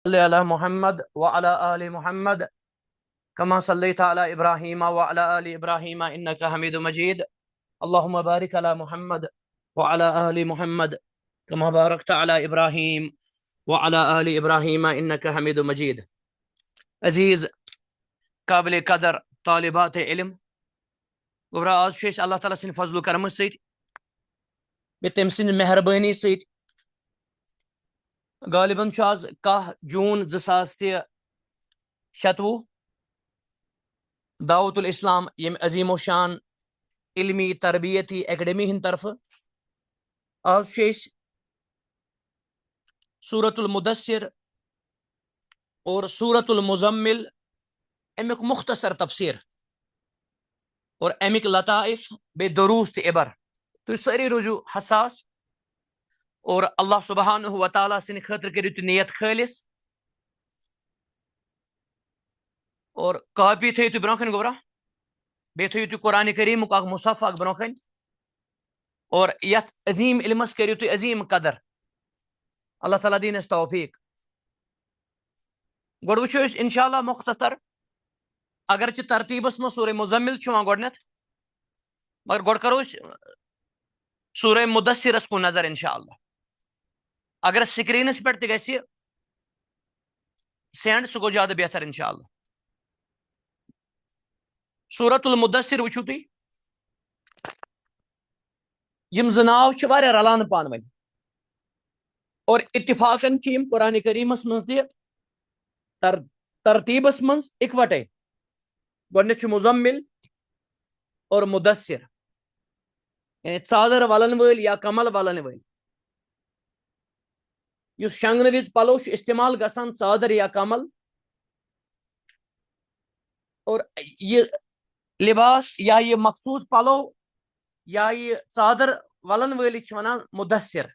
صل على محمد وعلى آل محمد كما صليت على إبراهيم وعلى آل إبراهيم إنك حميد مجيد. اللهم بارك على محمد وعلى آل محمد كما باركت على إبراهيم وعلى آل إبراهيم إنك حميد مجيد. عزیز قابل قدر طالبات علم، گوبرا آز چھِ اللہ تعالیٰ سٕنٛدِ فضل و کرم سۭتۍ بیٚیہِ تٔمۍ سٕنٛدِ مہربٲنی سۭتۍ غالباً چھُ آز 10 جوٗن 2023 دعوت الاسلام یم عظیم و شان علمی تربیتی اکیڈمی ہند طرف آز چھِ أسۍ سورت المدثر اور سورت المزمل امیک مختصر تفسیر اور امیک لطائف بے دروس تہ عبر تُہۍ سٲری روٗزِو حساس اور اللہ سبحانہ و تعالیٰ سٕنٛدِ خٲطرٕ کٔرِو تُہۍ نیت خٲلص اور کاپی تھٲیِو تُہۍ برونٛہہ کَنہِ گوبرا، بیٚیہِ تھٲیِو تُہۍ قرآنِ کریٖمُک اکھ مصحف اکھ برونٛہہ کَنہِ اور یتھ عظیٖم علمس کٔرِو تُہۍ عظیٖم قدر. اللہ تعالیٰ دِیِن اَسہِ توفیٖق. گۄڈٕ وٕچھو أسۍ انشاء اللہ مختصر، اگرچہِ ترتیٖبس منٛز سورہ مزمل چھُ یِوان گۄڈنٮ۪تھ، مگر گۄڈٕ کرو أسۍ سورہ مدثرس کُن نظر انشاء اللہ. اگر سکریٖنس پٮ۪ٹھ تہِ گژھِ سینڈ سُہ گوٚو زیادٕ بہتر انشاء اللہ. سورت المدثر وٕچھِو تُہۍ، یِم زٕ ناو چھِ واریاہ رلان پانہٕ ؤنۍ اور اتفاقن چھِ یِم قرآنِ کریٖمس منٛز تہِ ترتیٖبس منٛز اِکوٹے. گۄڈنٮ۪تھ چھُ مزمل اور مدثر، یعنی ژادر ولن وٲلۍ یا کمل ولن وٲلۍ. یُس شنگنہٕ وِزِ پلو چھُ استعمال گژھان ژادر یا کمل، اور یہ لباس یا یہ مخصوص پلو یا یہ ژادر ولن وٲلِس چھِ ونان مدثر.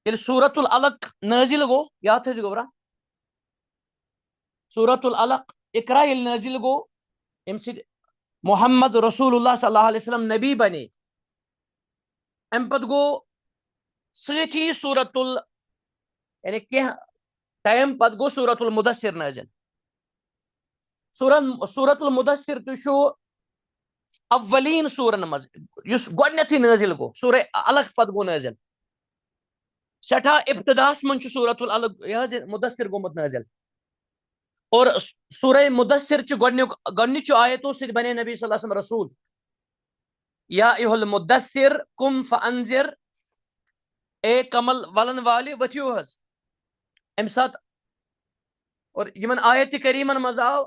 ییٚلہِ سورت العلق نٲزِل گوٚو، یاد تھٲیزِ گوبرا، سورت العلق اقرا ییٚلہِ نٲزِل گوٚو، امہِ سۭتۍ محمد رسول اللہ صلی اللہ علیہ وسلم نبی بنے، امہِ پتہٕ گوٚو سۭتی یعنی کینٛہہ ٹایم پتہٕ گوٚو سورت المدثر نٲزِل. سورت المدثر تہِ چھُ اولین سورن منٛز یُس گۄڈنٮ۪تھٕے نٲزِل گوٚو، سورہ علق پتہٕ گوٚو نٲزِل. سٮ۪ٹھاہ ابتداہس منٛز چھُ سورت العلق یہِ حظ مدثر گوٚمُت نٲزِل. اور سورہ مدثر چھُ گۄڈنِچو آیتو سۭتۍ بنے نبی صلی اللہ علیہ وسلم رسول. یا ایُہا المدثر قم فانذر، اے کمل ولن والہِ ؤتھِو حظ. امہِ ساتہٕ اور یِمن آیتِ کریٖمن منٛز آو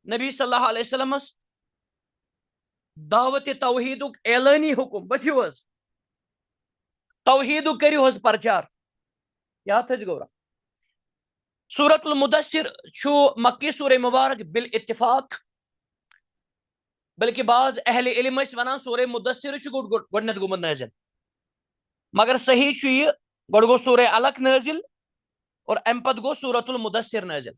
نبی صلی اللہ علیہ وسلمس دعوتِ توحیدُک اعلٲنی حکم، ؤتھِو حظ توحیدُک کٔرِو حظ پرچار. یاد تھٲیزِ گوبرا. سورت المدثر چھُ مکی سورہ مبارک بالاتفاق، بلکہ بعض اہل علم ٲسۍ ونان سورہ مدثر چھُ گۄڈنٮ۪تھ گوٚمُت نٲزِل، مگر صحیح چھُ یہِ گۄڈٕ گوٚو سورہ علق نٲزِل اور امہِ پتہٕ گوٚو سورت المدثر نٲزِل.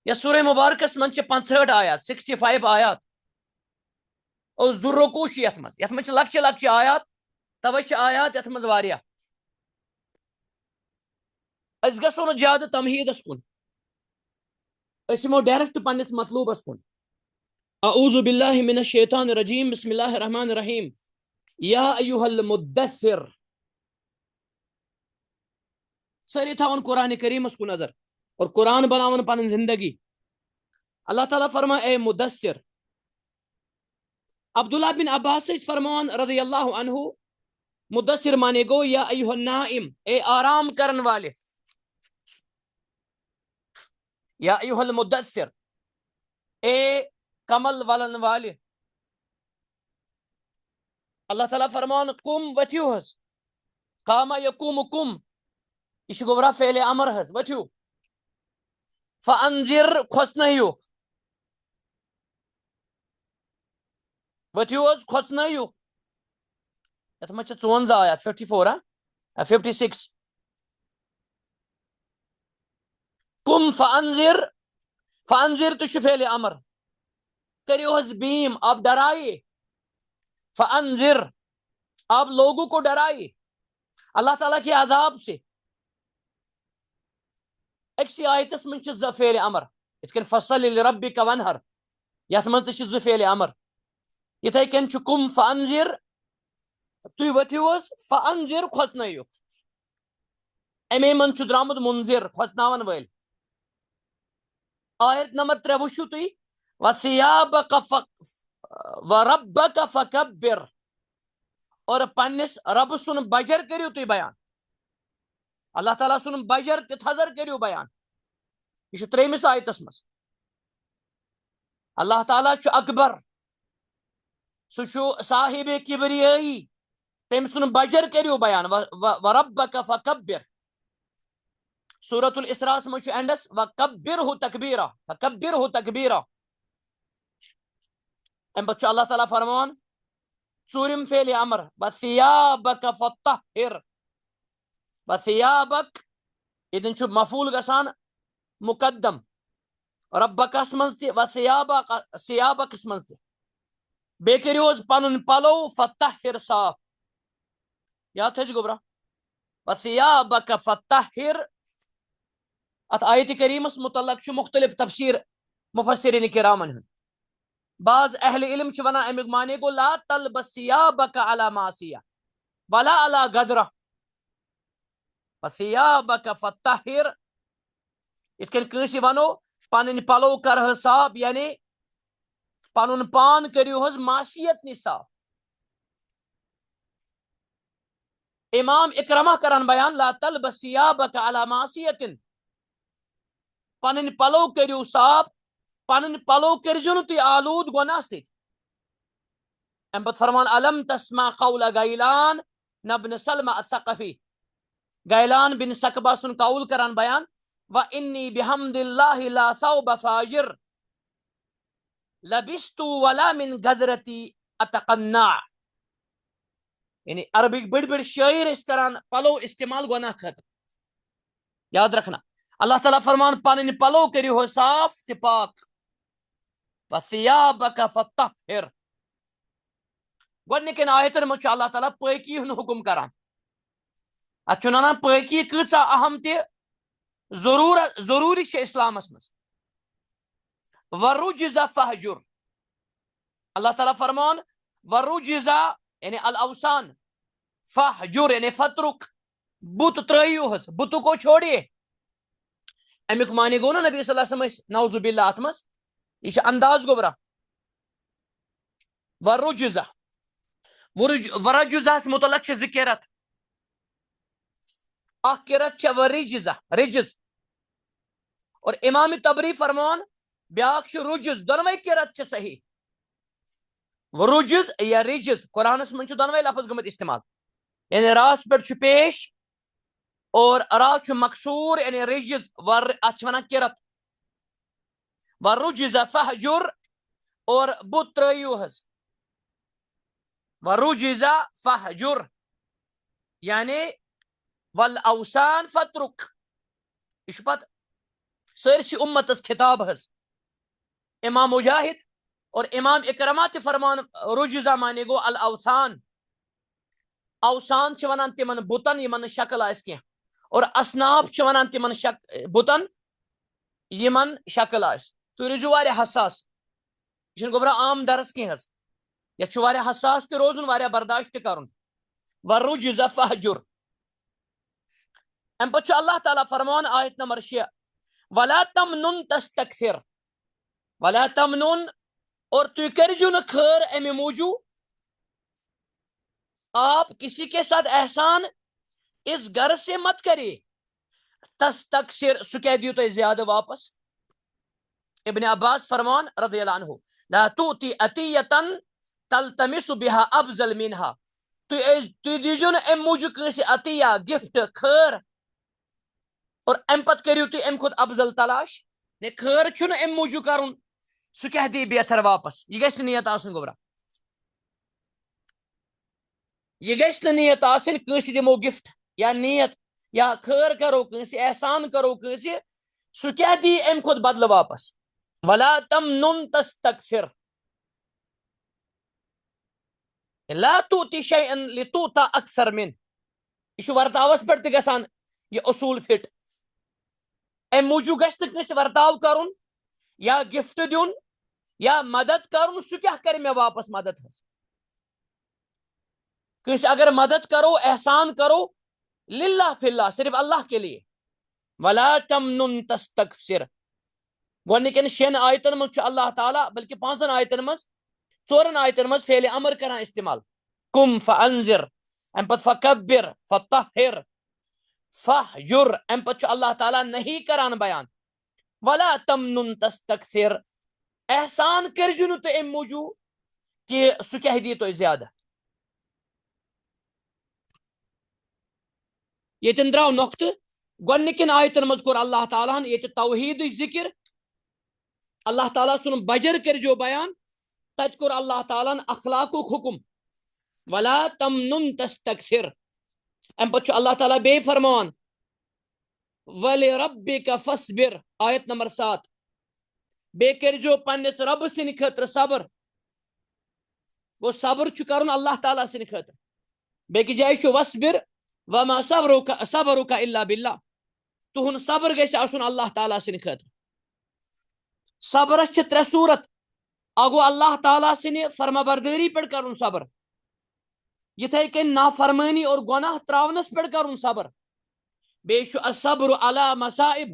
یتھ سورہ مبارکس منٛز چھِ 65 آیات، 65 آیات اور ذُالرُقوٗع چھُ یتھ منٛز چھِ لۄکچہِ لۄکچہِ آیات، توے چھِ آیات یتھ منٛز واریاہ. أسۍ گژھو نہٕ زیادٕ تمہیٖدس کُن، أسۍ یِمو ڈایریکٹ پننِس مطلوبس کُن. اعوذ باللہ من الشیطان الرجیم، بسم اللہ الرحمن الرحیم. یا ایُہا المدثر، سٲری تھاون قرآنِ کریٖمس کُن نظر اور قرآن بناون پنٕنۍ زندگی. اللہ تعالیٰ فرمائے اے مدثر. عبداللہ بن عباس ٲسۍ فرماوان رضی اللہ عنہ، مدثر مانے گو یا ایُہا النائم، اے آرام کرن والے. یا ایُہا المدثر، اے کمل ولن والے. اللہ تعالیٰ فرمان قم، ؤتھِو حظ. قام یقوم قم، یہ چھُ گوبرا فعلِ امر حظ، ؤتھِو. فانذر، کھوژنٲیِو، ؤتھِو حظ کھوژنٲیِو. یتھ منٛز چھِ 54 آیات، 54 56. قم فانذر، فانذر تہِ چھُ فعلِ امر، کٔرِو حظ بیٖم، آپ ڈرایے. فانذر، آپ لوگوں کو ڈرائیے اللہ تعالیٰ کے عذاب سے. اکسی آیتس من چھ زٕ فعل امر یتھ کن فصل لربک ونہر یتھ من تہ زٕ فعل امر یتھے کن چھ کم فانذر تُہۍ ؤتھِو فانذر کھوژنٲیِو امی من چھ درامُت منذر کھوژناون وٲلۍ. آیت نمبر 3 وٕچھِو تُہۍ وثیابک وربک فکبر اور پننس رب سن بجر کریو تُہۍ بیان اللہ تعالیٰ سن بجر تہ تھزر کریو بیان. یہ 3 آیتس مز اللہ تعالیٰ چھ اکبر سہ چھ صاحب کبریائی تم سن بجر کریو بیان وربک فکبر. سورۃ الاسراء مجھ چھ اینڈس وکبرہ تکبیرا فکبرہ تکبیرا. ام پتہ چھ اللہ تعالیٰ فرمان ژوٗرِم فعل امر وثیابک فطہر وثیابک یتن چھ مفعول گژھان مقدم ربکس منٛز تہِ وثیابک ثیابکس منٛز تہِ. بیٚیہِ کٔرِو حظ پنُن پلو فطہر صاف. یاد تھٲیزِ گوبرا وثیابک فطہر. اتھ آیت کریمس متعلق چھ مختلف تفسیر مفسرین کرامن ہُنٛد. بعض اہل علم چھ ونان امیُک معنی گوٚو لا تلبس ثیابک علی معصیہ ولا علی غدرہ وثیابک فطہر. یتھ کن کٲنٛسہِ ونو پنٕنۍ پلو کرہ صاف یعنی پنُن پان کٔرِو حظ معصیت نش صاف. امام اکرمہ کران بیان لا تلبس ثیابک علی معصیۃ پنٕنۍ پلو کٔرِو صاف پنٕنۍ پلو کٔرزیو نہٕ تُہۍ آلود گۄناہ سۭتۍ. امہِ پتہٕ فرمان الم تسمع قول غیلان نبن سلمہ الثقفی غیلان بن سقبہ سُن قول کران بیان وانی بحمد اللہ لا ثوب فاجر لبست ولا من غدرتی اتقنع. یعنی عربک بڑی بڑی شاعر ٲسۍ کران پلو استعمال گۄناہ خٲطرٕ. یاد رکھنا اللہ تعالیٰ فرمان پنٕنۍ پلو کٔرِو حظ صاف تہِ پاک وثیابک فطہر. گۄڈنِکٮ۪ن آیتن منٛز چھُ اللہ تعالیٰ پٲکی ہُنٛد حکم کران. اتھ چھُ ونان پٲکی کۭژاہ اہم تہِ ضروٗری چھِ اسلامس منٛز. ورجز فہجر اللہ تعالیٰ فرمان ورجز یعنی الاوثان فہجر یعنی فترک بت ترٲیِو حظ بتو کو چھوڑیے. امیُک معنی گوٚو نا نبی صلی اللہ علیہ وسلم ٲسۍ نعوذ باللہ اتھ منٛز یہ چھُ انداز گوبرا ورجز ورجزس متعلق چھِ زٕ قرت. اکھ قرت چھِ ورجز رجز اور امام تبری فرمان بیاکھ چھُ رجز. دۄنوے قرت چھِ صحیح. ورجز یا رجز قرآنس منٛز چھُ دۄنوے لفظ گٔمٕتۍ استعمال یعنی راس پٮ۪ٹھ چھُ پیش اور را چھُ مقصوٗر یعنی رجز اتھ چھِ ونان قرت. ورجز فہجر اور بت ترٲیِو حظ ورجز فہجر یعنی والاوثان فترک. یہ چھُ پتہٕ سٲرسٕے اُمتس خطاب حظ. امام مجاہد اور امام اکرمہ تہِ فرمان رجزہ معنی گوٚو الاوثان. اوثان چھِ ونان تِمن بُتن یِمن نہٕ شکل آسہِ کینٛہہ اور اصناف چھِ ونان تِمن بُتن یِمن شکل آسہِ. تُہۍ روٗزِو واریاہ حساس یہ چھُنہٕ گوبرا عام درس کینٛہہ حظ. یتھ چھُ واریاہ حساس تہِ روزُن واریاہ برداشت تہِ کرُن. ورجز فہجر. امہِ پتہٕ چھُ اللہ تعالیٰ فرمان آیت نمبر 6 ولا تمنن تستکثر ولا تمنن اور تُہۍ کٔرزیو نہٕ خٲر امہِ موٗجوٗب آپ کسی کے ساتھ احسان اس غرض سے مت کریے تستکثر سُہ کیٛاہ دِیِو تۄہہِ زیادٕ واپس. ابن عباس فرمان رضی اللہ عنہ لا تؤتی عطیۃ تلتمس بها افضل منها. تُہۍ دیٖزیو نہٕ امہِ موٗجوٗب کٲنٛسہِ عطیہ گفٹ خٲر اور امہِ پتہٕ کٔرِو تُہۍ امہِ کھۄتہٕ افضل تلاش. نے خٲر چھُنہٕ امہِ موٗجوٗب کرُن سُہ کیٛاہ دی بہتر واپس. یہ گژھِ نہٕ نیت آسُن گوبرا. یہ گژھِ نہٕ نیت آسٕنۍ کٲنٛسہِ دِمو گفٹ یا نیت یا خٲر کرو کٲنٛسہِ احسان کرو کٲنٛسہِ سُہ کیٛاہ دی امہِ کھۄتہٕ بدلہٕ واپس. ولا تمنن تستکثر لا تؤتی شيئا لتؤتى اکثر من. یہ چھُ ورتاوس پٮ۪ٹھ تہِ گژھان یہ اصوٗل فٹ. امہِ موٗجوٗب گژھِ نہٕ کٲنٛسہِ ورتاو کرُن یا گفٹ دیُن یا مدد کرُن سُہ کیٛاہ کرِ مےٚ واپس مدد حظ. کٲنٛسہِ اگر مدد کرو احسان کرو للہ فی اللہ صرف اللہ کے لیے. ولا تمنن تستکثر. گۄڈنِکٮ۪ن 6 آیتن منٛز چھُ اللہ تعالیٰ بلکہ 5 آیتن منٛز 4 آیتن منٛز فعلِ امر کران استعمال. قم فانذر امہِ پتہٕ فکبر فطہر فہجر امہِ پتہٕ چھُ اللہ تعالیٰ نہیں کران بیان. ولا تمنن تستکثر. احسان کٔرزِ نہٕ تُہۍ امہِ موٗجوٗب کہ سُہ کیٛاہ دی تۄہہِ زیادٕ. ییٚتٮ۪ن درٛاو نۄقطہٕ. گۄڈنِکٮ۪ن آیتن منٛز کوٚر اللہ تعالیٰ ہن ییٚتہِ توحیٖدٕچ ذکر. اللہ تعالیٰ سُنٛد بجر کٔرزیٚو بیان. تتہِ کوٚر اللہ تعالیٰ ہن اخلاقُک حکم. ولا تمنن تستکثر. امہِ پتہٕ چھُ اللہ تعالیٰ بیٚیہِ فرماوان وَلِرَبِّكَ فَاصْبِرْ آیت نمبر 7. بیٚیہِ کٔرزیٚو پننِس رۄبہٕ سٕنٛدِ خٲطرٕ صبر. گوٚو صبر چھُ کرُن اللہ تعالیٰ سٕنٛدِ خٲطرٕ. بیٚکہِ جایہِ چھُ وَاصْبِر وَمَا صَبْرُكَ إِلَّا بِاللَّهِ. تُہُنٛد صبر گژھِ آسُن اللہ تعالیٰ سٕنٛدِ خٲطرٕ. صبرس چھِ 3 صوٗرت. اکھ گوٚو اللہ تعالیٰ سٕنٛدِ فرمابردٲری پٮ۪ٹھ کرُن صبر. یِتھے کٔنۍ نافرمٲنی اور گۄناہ تراونس پٮ۪ٹھ کرُن صبر. بیٚیہِ چھُ الصبر علی مصائب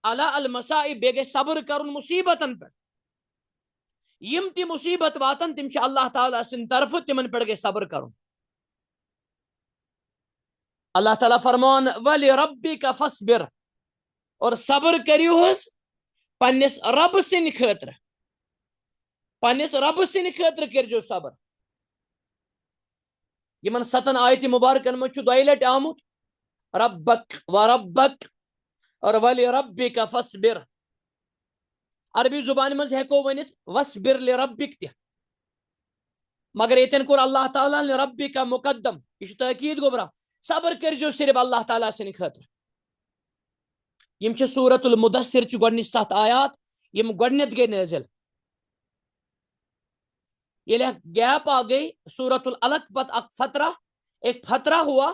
علی المصائب. بیٚیہِ گژھِ صبر کرُن مصیبتن پٮ۪ٹھ. یِم تہِ مصیبت واتن تِم چھِ اللہ تعالیٰ سٕنٛدِ طرفہٕ تِمن پٮ۪ٹھ گژھِ صبر کرُن. اللہ تعالیٰ فرمان وَلِرَبِّكَ فَاصْبِرْ. اور صبر کٔرِو حظ پننِس رب سٕنٛدِ خٲطرٕ. پننِس رب سٕنٛدِ خٲطرٕ کٔرزیٚو صبر. یمن 7 آیتہِ مبارکن منٛز چھُ 2 لٹہِ آمُت ربک وربک اور وَلِرَبِّكَ فَاصْبِرْ. عربی زبانہِ منٛز ہیٚکو ؤنِتھ وَاصْبِرْ لِرَبِّک تہِ. مگر ییٚتٮ۪ن کوٚر اللہ تعالیٰ لِرَبِّكَ مُقدم. یہِ چھُ تٲکیٖد گوٚبرا. صبر کٔرزیٚو صرف اللہ تعالیٰ سٕنٛدِ خٲطرٕ. یِم چھِ سورۃ المدثر چہِ گۄڈنِچ 7 آیات یِم گۄڈنیٚتھ گٔے نٲزِل. ییٚلہِ گیپ آ گئی سورۃ العلق پتہٕ اکھ فترہ ایک فترہ ہوا.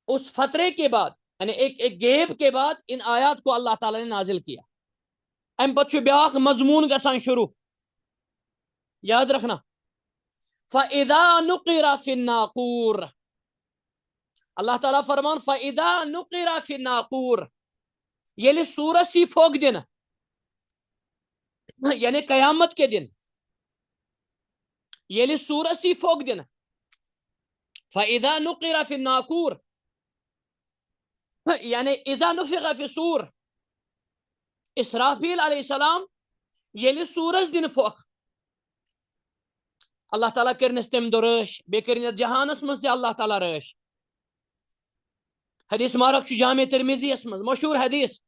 اس فترے کے بعد یعنی ایک گیپ کے بعد ان آیات کو اللہ تعالیٰ نے نازل کیا. امہِ پتہٕ چھُ بیاکھ مضموٗن گژھان شروع. یاد رکھنا فَإِذَا نُقِرَ فِي النَّاقُورِ. اللہ تعالیٰ فرمان فَإِذَا نُقِرَ فِي النَّاقُورِ. ییٚلہِ سوٗرس یی پھوٚک دِنہٕ یعنی قیامت کے دن. ییٚلہِ سوٗرس یی پھوٚک دِنہٕ فَإِذَا نُقِرَ فِي النَّاقُورِ یعنی اِذَا نُفِخَ فِي الصُّورِ. اسرافیل علیہ السلام ییٚلہِ سوٗرس دِنہٕ پھوٚکھ اللہ تعالیٰ کٔرنَس تَمہِ دۄہ رٲچھ. بیٚیہِ کٔرِنۍ یتھ جہانس منٛز تہِ اللہ تعالیٰ رٲچھ. حدیث مبارک چھُ جامع ترمذی یس منٛز مشہوٗر حدیث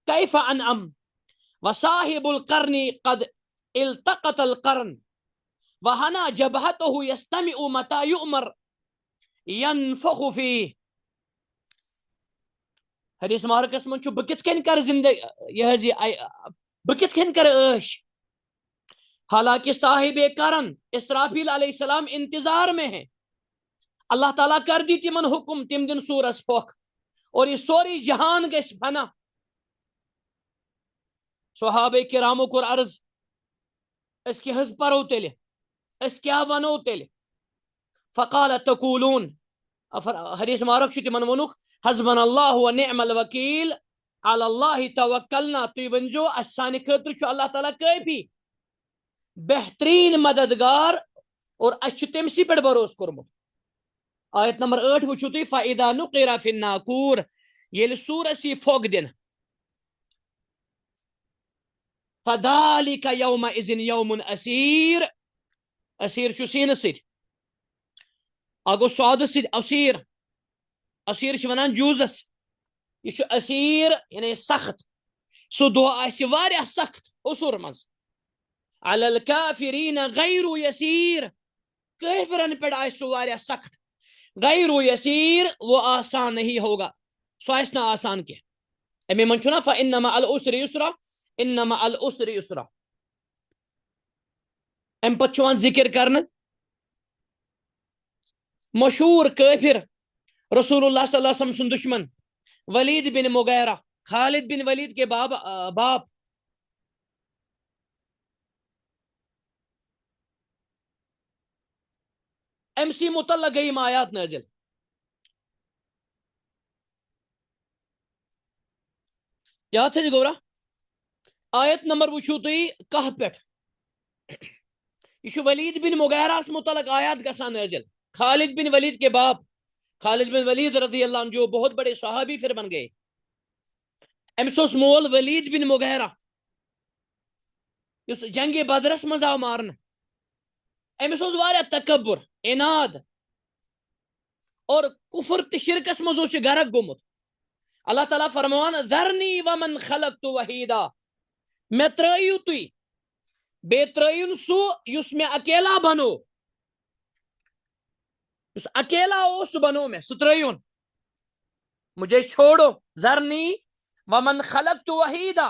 کیف انعم وصاحب القرن قد التقط القرن وہنا جبہتہ یستمع متى یؤمر ینفخ فیہ. حدیث مبارکس منٛز چھُ بہٕ کِتھ کٔنۍ کرٕ زندگی یہ حظ یہ بہٕ کِتھ کٔنۍ کرٕ عٲش. حالانکہ صاحب کرن اسرافیل علیہ السلام انتظار میں ہیں. اللہ تعالیٰ کر دی تمن حکم تم دن سورس پھوٚکھ اور یہ سوری جہان گژھِ فنا. صحابہ کرامو کوٚر عرض أسۍ کیٛاہ حظ پرو تیٚلہِ أسۍ کیٛاہ ونو تیٚلہِ. فقال تقولون حدیث مبارک چھُ تمن ووٚنُکھ حسبنا اللہ ونعم الوکیل علی اللہ توکلنا. تُہۍ ؤنزیٚو اسہِ سانہِ خٲطرٕ چھُ اللہ تعالیٰ کٲفی بہترین مددگار اور اسہِ چھُ تٔمسٕے پٮ۪ٹھ بھروسہٕ کوٚرمُت. آیت نمبر 8 وٕچھِو تُہۍ فَإِذَا نُقِرَ فِي النَّاقُورِ. ییٚلہِ سوٗرس یی پھوٚک دِنہٕ فَذَلِكَ يَوْمَئِذٍ يَوْمٌ أَسِيرٌ. أسیٖر چھُ سیٖنہٕ سۭتۍ اکھ گوٚو سودٕ سۭتۍ أسیٖر. أسیٖر چھِ ونان جوٗزس. یہِ چھُ أسیٖر یعنی سخت. سُہ دۄہ آسہِ واریاہ سخت اُسُر منٛز. عَلَى الْكَافِرِينَ غَيْرُ يَسِيرٌ. کٲفرن پٮ۪ٹھ آسہِ سُہ واریاہ سخت. غیر یسیر وہ آسان نہیں ہوگا. سُہ آسہِ نہٕ آسان کینٛہہ. امی منٛز چھُنہ فَإِنَّ مَعَ الْعُسْرِ يُسْرًا إِنَّ مَعَ الْعُسْرِ يُسْرًا. امہِ پتہٕ چھُ یِوان ذِکر کرنہٕ مشہور کافر رسول اللہ صلی اللہ علیہ وسلم سن دشمن ولید بن مغیرہ خالد بن ولید کے باپ ام سی متعلق گئی آیات نازل یاد تھے گورا آیت نمبر وچھو تھی کہ پہ یہ ولید بن مغیرہ متعلق آیات گسان نازل خالد بن ولید کے باپ خالد بن ولید رضی اللہ عنہ جو بہت بڑے صحابی پھر بن گئے امس مول ولید بن مغیرہ اس جنگ بدرس مز آو مارن امس واریا تکبر اناد اور کفر تہ شرکس مز غرق گومت اللہ تعالیٰ فرمان ذرنی ومن خلقت وحیدا میں ترائیو تھی بے ترائیون سو یس میں اکیلا بنو اس اکیلا ہو سو بنو میں سترائیون مجھے چھوڑو ذرنی ومن خلقت وحیدا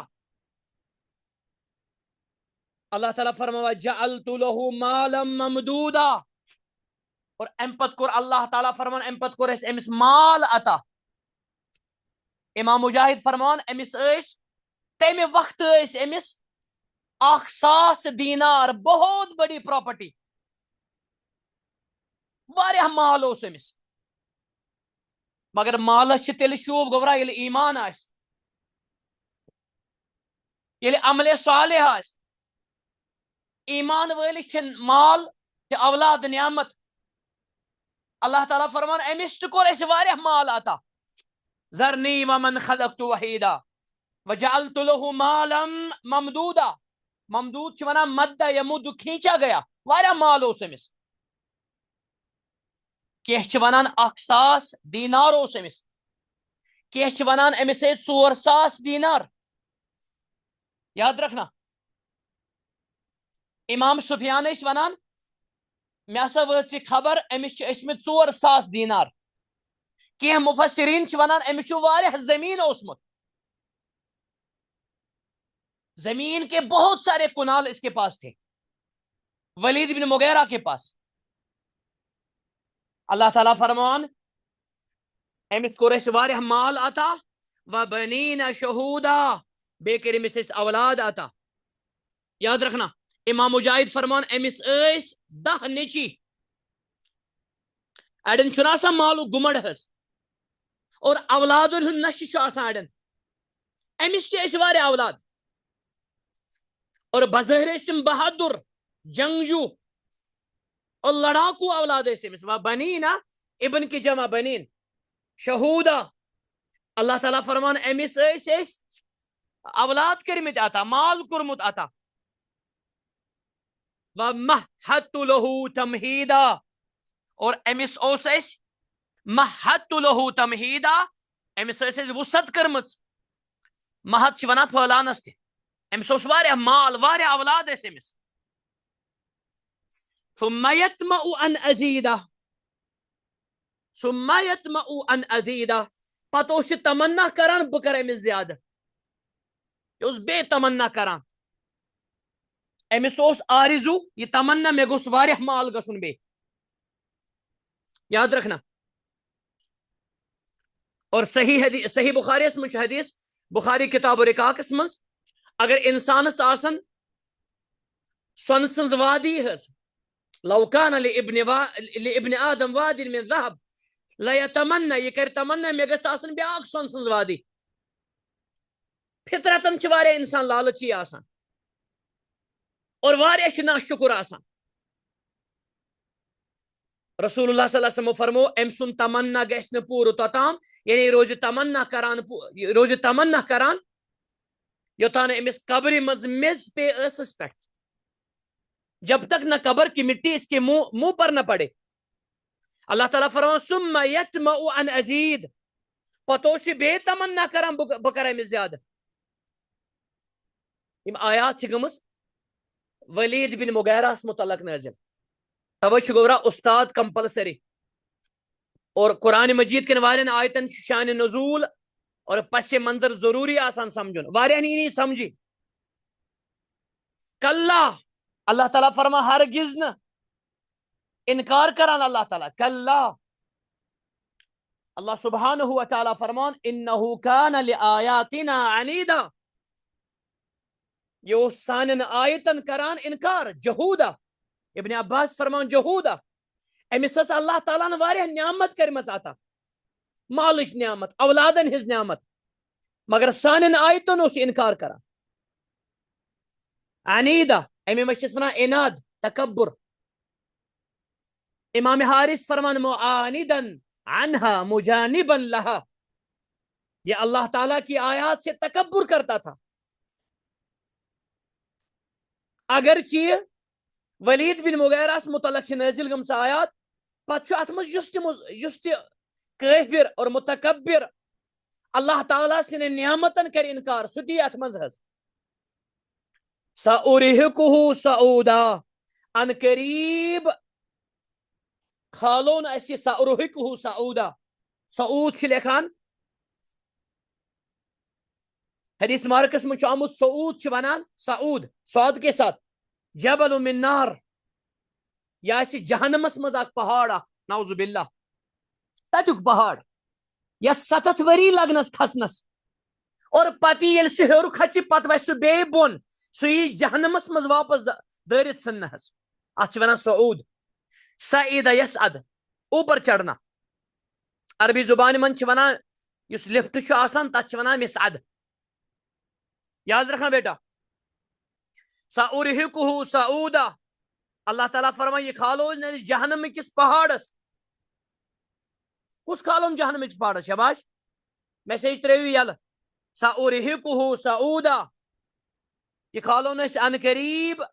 اللہ تعالیٰ فرمایا جعلت له مالا ممدودا اور امپت کور اللہ تعالیٰ فرمان امپت کور اس امس مال عطا امام مجاہد فرمان امس ایس تمہ وقت ایس امس 1,000 دینار بہت بڑی پراپرٹی واریاہ مال اس امس مگر مالس چھ تیل شوب گورا یل ایمان آس یل عمل صالح آس ایمان ولس چھ مال تہ اولاد نعمت اللہ تعالیٰ فرمان امس تہ کور اس واریاہ مال عطا ذرنی ومن خلقت وحیدا وجعلت له مالا ممدودا ممدود چھ ونان مد یمد کھینچا گیا واریاہ مال اس امس کیہ چھ ونان 1,000 دینار اس امس کیہ چھ ونان امس 4,000 دینار یاد رکھنا امام سفیان اس ونان میں ہسا وٲژ خبر امس چھ ٲسمٕتۍ 4,000 دینار کینٛہہ مفسرین چھ ونان امس چھ واریاہ زمین اوسمت زمین کے بہت سارے کنال اس کے پاس تھے ولید بن مغیرہ کے پاس اللہ تعالیٰ فرمان امس کور اس واریاہ مال عطا وبنین شہودا بے کر امس اس اولاد عطا یاد رکھنا امام مجاہد فرمان امس ایس 10 نیچی اڑن چھنا آسان مالو گمڑ ہس اور اولادن ہن نشہ چھ آسان اڑن امس تہ ٲسۍ واریاہ اولاد اور بظاہر ٲسۍ تم بہادر جنگجو اور لڑاکو اولاد ٲسۍ امس و بنینا ابن کی جمع بنین شہودا اللہ تعالیٰ فرمان امس ایس اولاد کرمت عطا مال کورمت عطا ومہدت له تمہیدا اور امس اوس اس مہدت له تمہیدا امس اس وسعت کرمز مہد چھ ونان پھلانس تہ امس اوس واریاہ مال واریاہ اولاد اس امس ثم يطمع ان ازیدا ثم يطمع ان ازیدا پتہ اوس تمنا کران بہ کر امس زیادہ یہ اوس بے تمنا کران امس اوس آرزو یہ تمنا میں گوس واریاہ مال گسن بے یاد رکھنا اور صحیح بخاری اس من حدیث بخاری کتاب و رقاقس من اگر انسانس آسن سون سنز وادی ہز لو کان لابن آدم واد من ذهب لا يتمنى یہ کر تمنا میں گس آسن بیاکھ سون سنز وادی فطرتن چھ واریاہ انسان لالچی آسان اور واریاہ چھ ناشکر آسان رسول اللہ صلی اللہ علیہ وسلم فرمو ام سن تمنا گژھِ نہٕ پوٗرٕ توٚتام یعنی روزِ تمنا کران یوتانہ امس قبر مز میز پے ٲسس پٮ۪ٹھ جب تک نہ قبر کی مٹی اس کے منہ پر نہ پڑے اللہ تعالیٰ فرمان ثم یطمع ان ازید پتہ اوس بے تمنا کران بہ کر امس زیادہ یم آیات چھ گٔمٕژ ولید بن مغیرہ متعلق نازل توے چھ گورا استاد کمپلسری اور قرآن مجید کن واریاہن آیتن شان نزول اور پس منظر ضروری آسان سمجھن واریاہن نہیں سمجھی کلا اللہ تعالیٰ فرما ہرگز نہ انکار کران اللہ تعالیٰ کلا اللہ سبحانہ و تعالیٰ فرمان انہو کان لآیاتنا عنیدا یہ سانن آیتن کران انکار جہودا ابن عباس فرمان جہودا امس اللہ تعالیٰ نے واریاہ نعمت کرمز عطا مالش نعمت اولادن ہز نعمت مگر سانن آیتن اس انکار کران عنیدا امی مشس ونا اناد تکبر امام حارث فرمان معاندن عنہا مجانبا لہا یہ اللہ تعالیٰ کی آیات سے تکبر کرتا تھا اگرچہ ولید بن مغیرہ متعلق نازل گمس آیات پتہ اتمز یس تہ کافر اور متکبر اللہ تعالیٰ سن نعمتن کر انکار سہ دی ات مز سأرہقہ سعودا ان قریب کھالون اسی سأرہقہ سعودا سعود چھ لکھان حدیث مارکس میں آمد سعود چھ ونان سعود سعود کے ساتھ جبل من نار یا اسی جہنمس مز اک پہاڑ نعوذ باللہ تتک پہاڑ یت 7 وری لگنس کھسنس اور پتی یل سہ ہیور کھچ پت وس سہ بے بون سہ یہ جہنمس مز واپس دارت سنس ات ونان سعود سعید یسعد اوپر چڑھنا عربی زبان من ونان اس لفٹ آسان تک ونان مسعد یاد رکھنا بیٹا سأرہقہ سعودا اللہ تعالیٰ فرمائے یہ کھالو جہنم کس پہاڑس کس کھالون جہنم کس پہاڑس شباش میسیج تریو یل سأرہقہ سعودا یہ کھالون اس ان قریب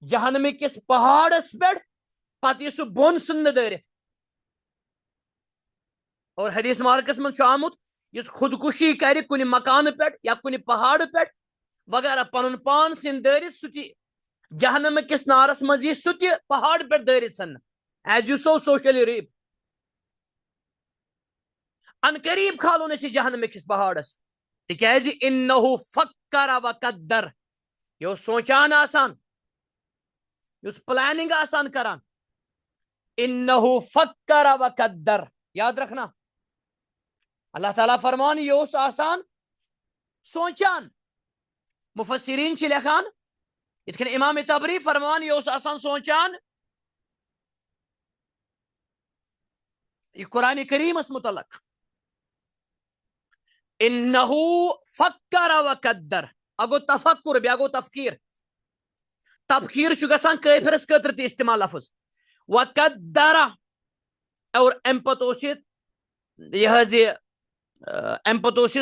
جہنم کس پہاڑس پہ پتہ یہ سہ بون سن دارت اور حدیث مارکس من آمت اس خودکشی کر کن مکان پہ یا کن پہاڑ پہ وغیرہ پن پان سن دارت سہ جہنم کس نارس مز یہ سہ پہاڑ پہ دارت سن ایز یو سو سوشلی ریپ ان قریب کھالون اس جہنم کس پہاڑس تکیازِ انہ فکر وقدر یہ سوچان آسان یہ پلاننگ آسان کران انہو فکر وقدر یاد رکھنا اللہ تعالیٰ فرمان یہ آسان سوچان مفسرین چھ لکھان اتکن امام تبری فرمان یہ آسان سوچان یہ قرآن کریم اس متعلق انہو فکر وقدر اگو تفکر بیا گو تفکیر تفکیر چھ گژھان کافرس خاطر تہ استعمال لفظ وقدر اور امپت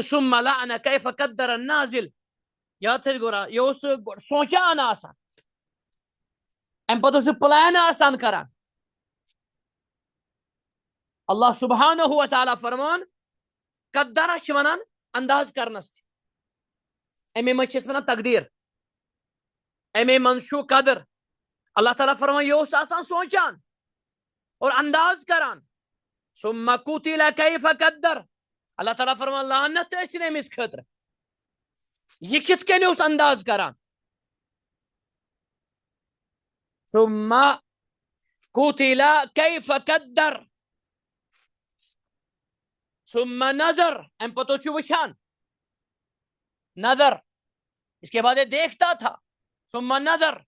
ثم لعن کیف قدر النازل یاد تھا گورا یہ سوچان آسان امپت پلان آسان کران اللہ سبحانہ و تعالیٰ فرمان قدرہ چھ ونان انداز کرنس امی مجھ ونان تقدیر امی منشو قدر اللہ تعالیٰ فرمان یہ آسان سوچان اور انداز کران ثم قتل کیف قدر اللہ تعالیٰ فرمان لعنت ٲسِن أمِس خٲطرٕ یہ کِتھ کٔنۍ اوس انداز کران ثم قتل کیف قدر ثم نظر ام پتہ چھُ وٕچھان نظر اس کے بعد یہ دیکھتا تھا ثم نظر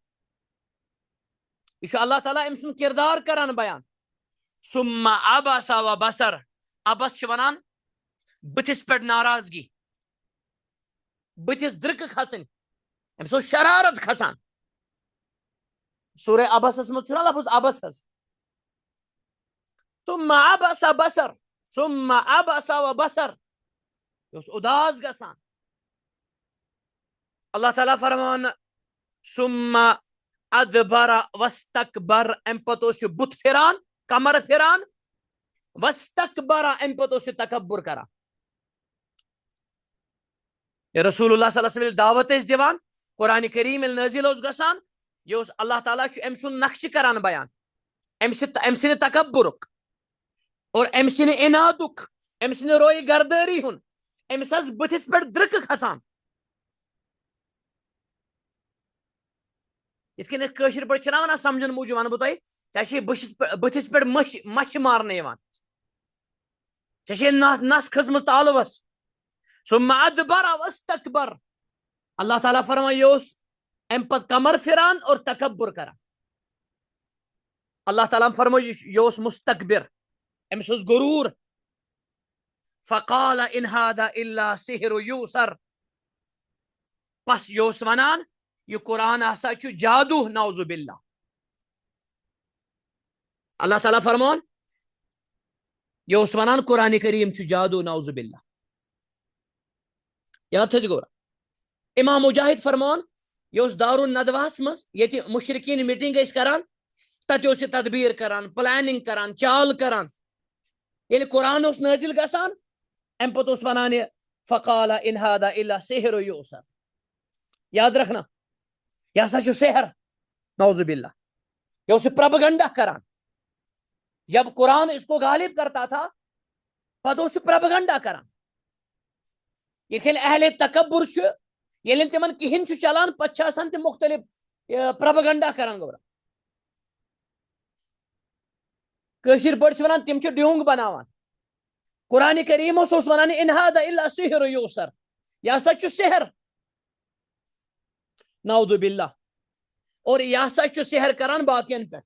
یہ چھُ اللہ تعالیٰ أمۍ سُنٛد کردار کران بیان ثم عبس و بصر عبس چھ ونان بتس پہ ناراضگی بتس درک کھسن امس شرارت کھسان سورہ عبس مز لفظ عبس ثم عبس بصر ثم عبس و بصر یہ اداس گسان اللہ تعالیٰ فرمان ثم ادبر واستکبر ام پتہ بت پھران کمر پھران واستکبر ام پتہ تکبر کران رسول اللہ صلی اللہ علیہ وسلم دعوت دیوان قرآن کریم نازل گسان یہ اللہ تعالیٰ ام سن نقش کران بیان ام سن تکبرک اور ام سن انادک ام سن روئی گرداری ہن امس بتس پہ درک کھسان اس کن پہ ونان سمجھن موجود ون بہ بتس پہ مچھ مارنے نس کھزم تالوس ثم ادبر واستکبر اللہ تعالیٰ فرمائے یہ ام پت کمر پھران اور تکبر کران اللہ تعالیٰ فرمائے یہ مستکبر امس غرور فقال ان هذا الا سحر یوسر پس یہ ونان یہ قرآن ہسا جادو نعوذ باللہ اللہ تعالیٰ فرمان یہ ونان قرآن کریم جادو نعوذ باللہ یاد تھو گورا امام مجاہد فرمان یہ دار الندواس مز یہ مشرقین میٹنگ کران تت تدبیر کران پلاننگ کران چال کران یعنی قرآن نازل گسان ام پت ونان فقال ان هذا الا سحر یوسر یاد رکھنا یہ سا سحر نعوذ باللہ یہ پروپیگنڈا کران جب قرآن اس کو غالب کرتا تھا پتہ پروپیگنڈا کران یہ اہل تکبر یل تمن کہین چلان پتہ تم مختلف پروپیگنڈا کران گورا کشیر پٲٹھۍ چھِ ونان تم ڈیونگ بناوان قرآن کریم اس ونان ان هذا الا سحر یوسر یہ سا سحر نعوذ باللہ اور یہ سا سحر کران باقین پہ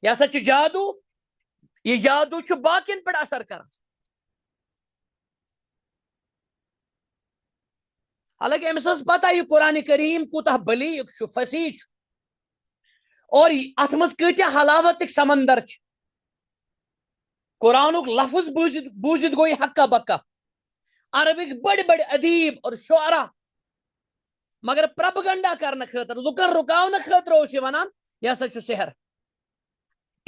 یہ سا جادو یہ جادو باقین پہ اثر کران حالانکہ امس پتہ یہ قرآن کریم کوتاہ بلیغ فصیح اور ات مز کتیا حلاوت سمندر قرآن لفظ بوزت گو یہ حقہ بکہ عربک بڑے بڑے ادیب اور شعرا مگر پروپیگنڈا کرنے خاطر لکن رکاؤن خاطر اس ونان یہ سا سحر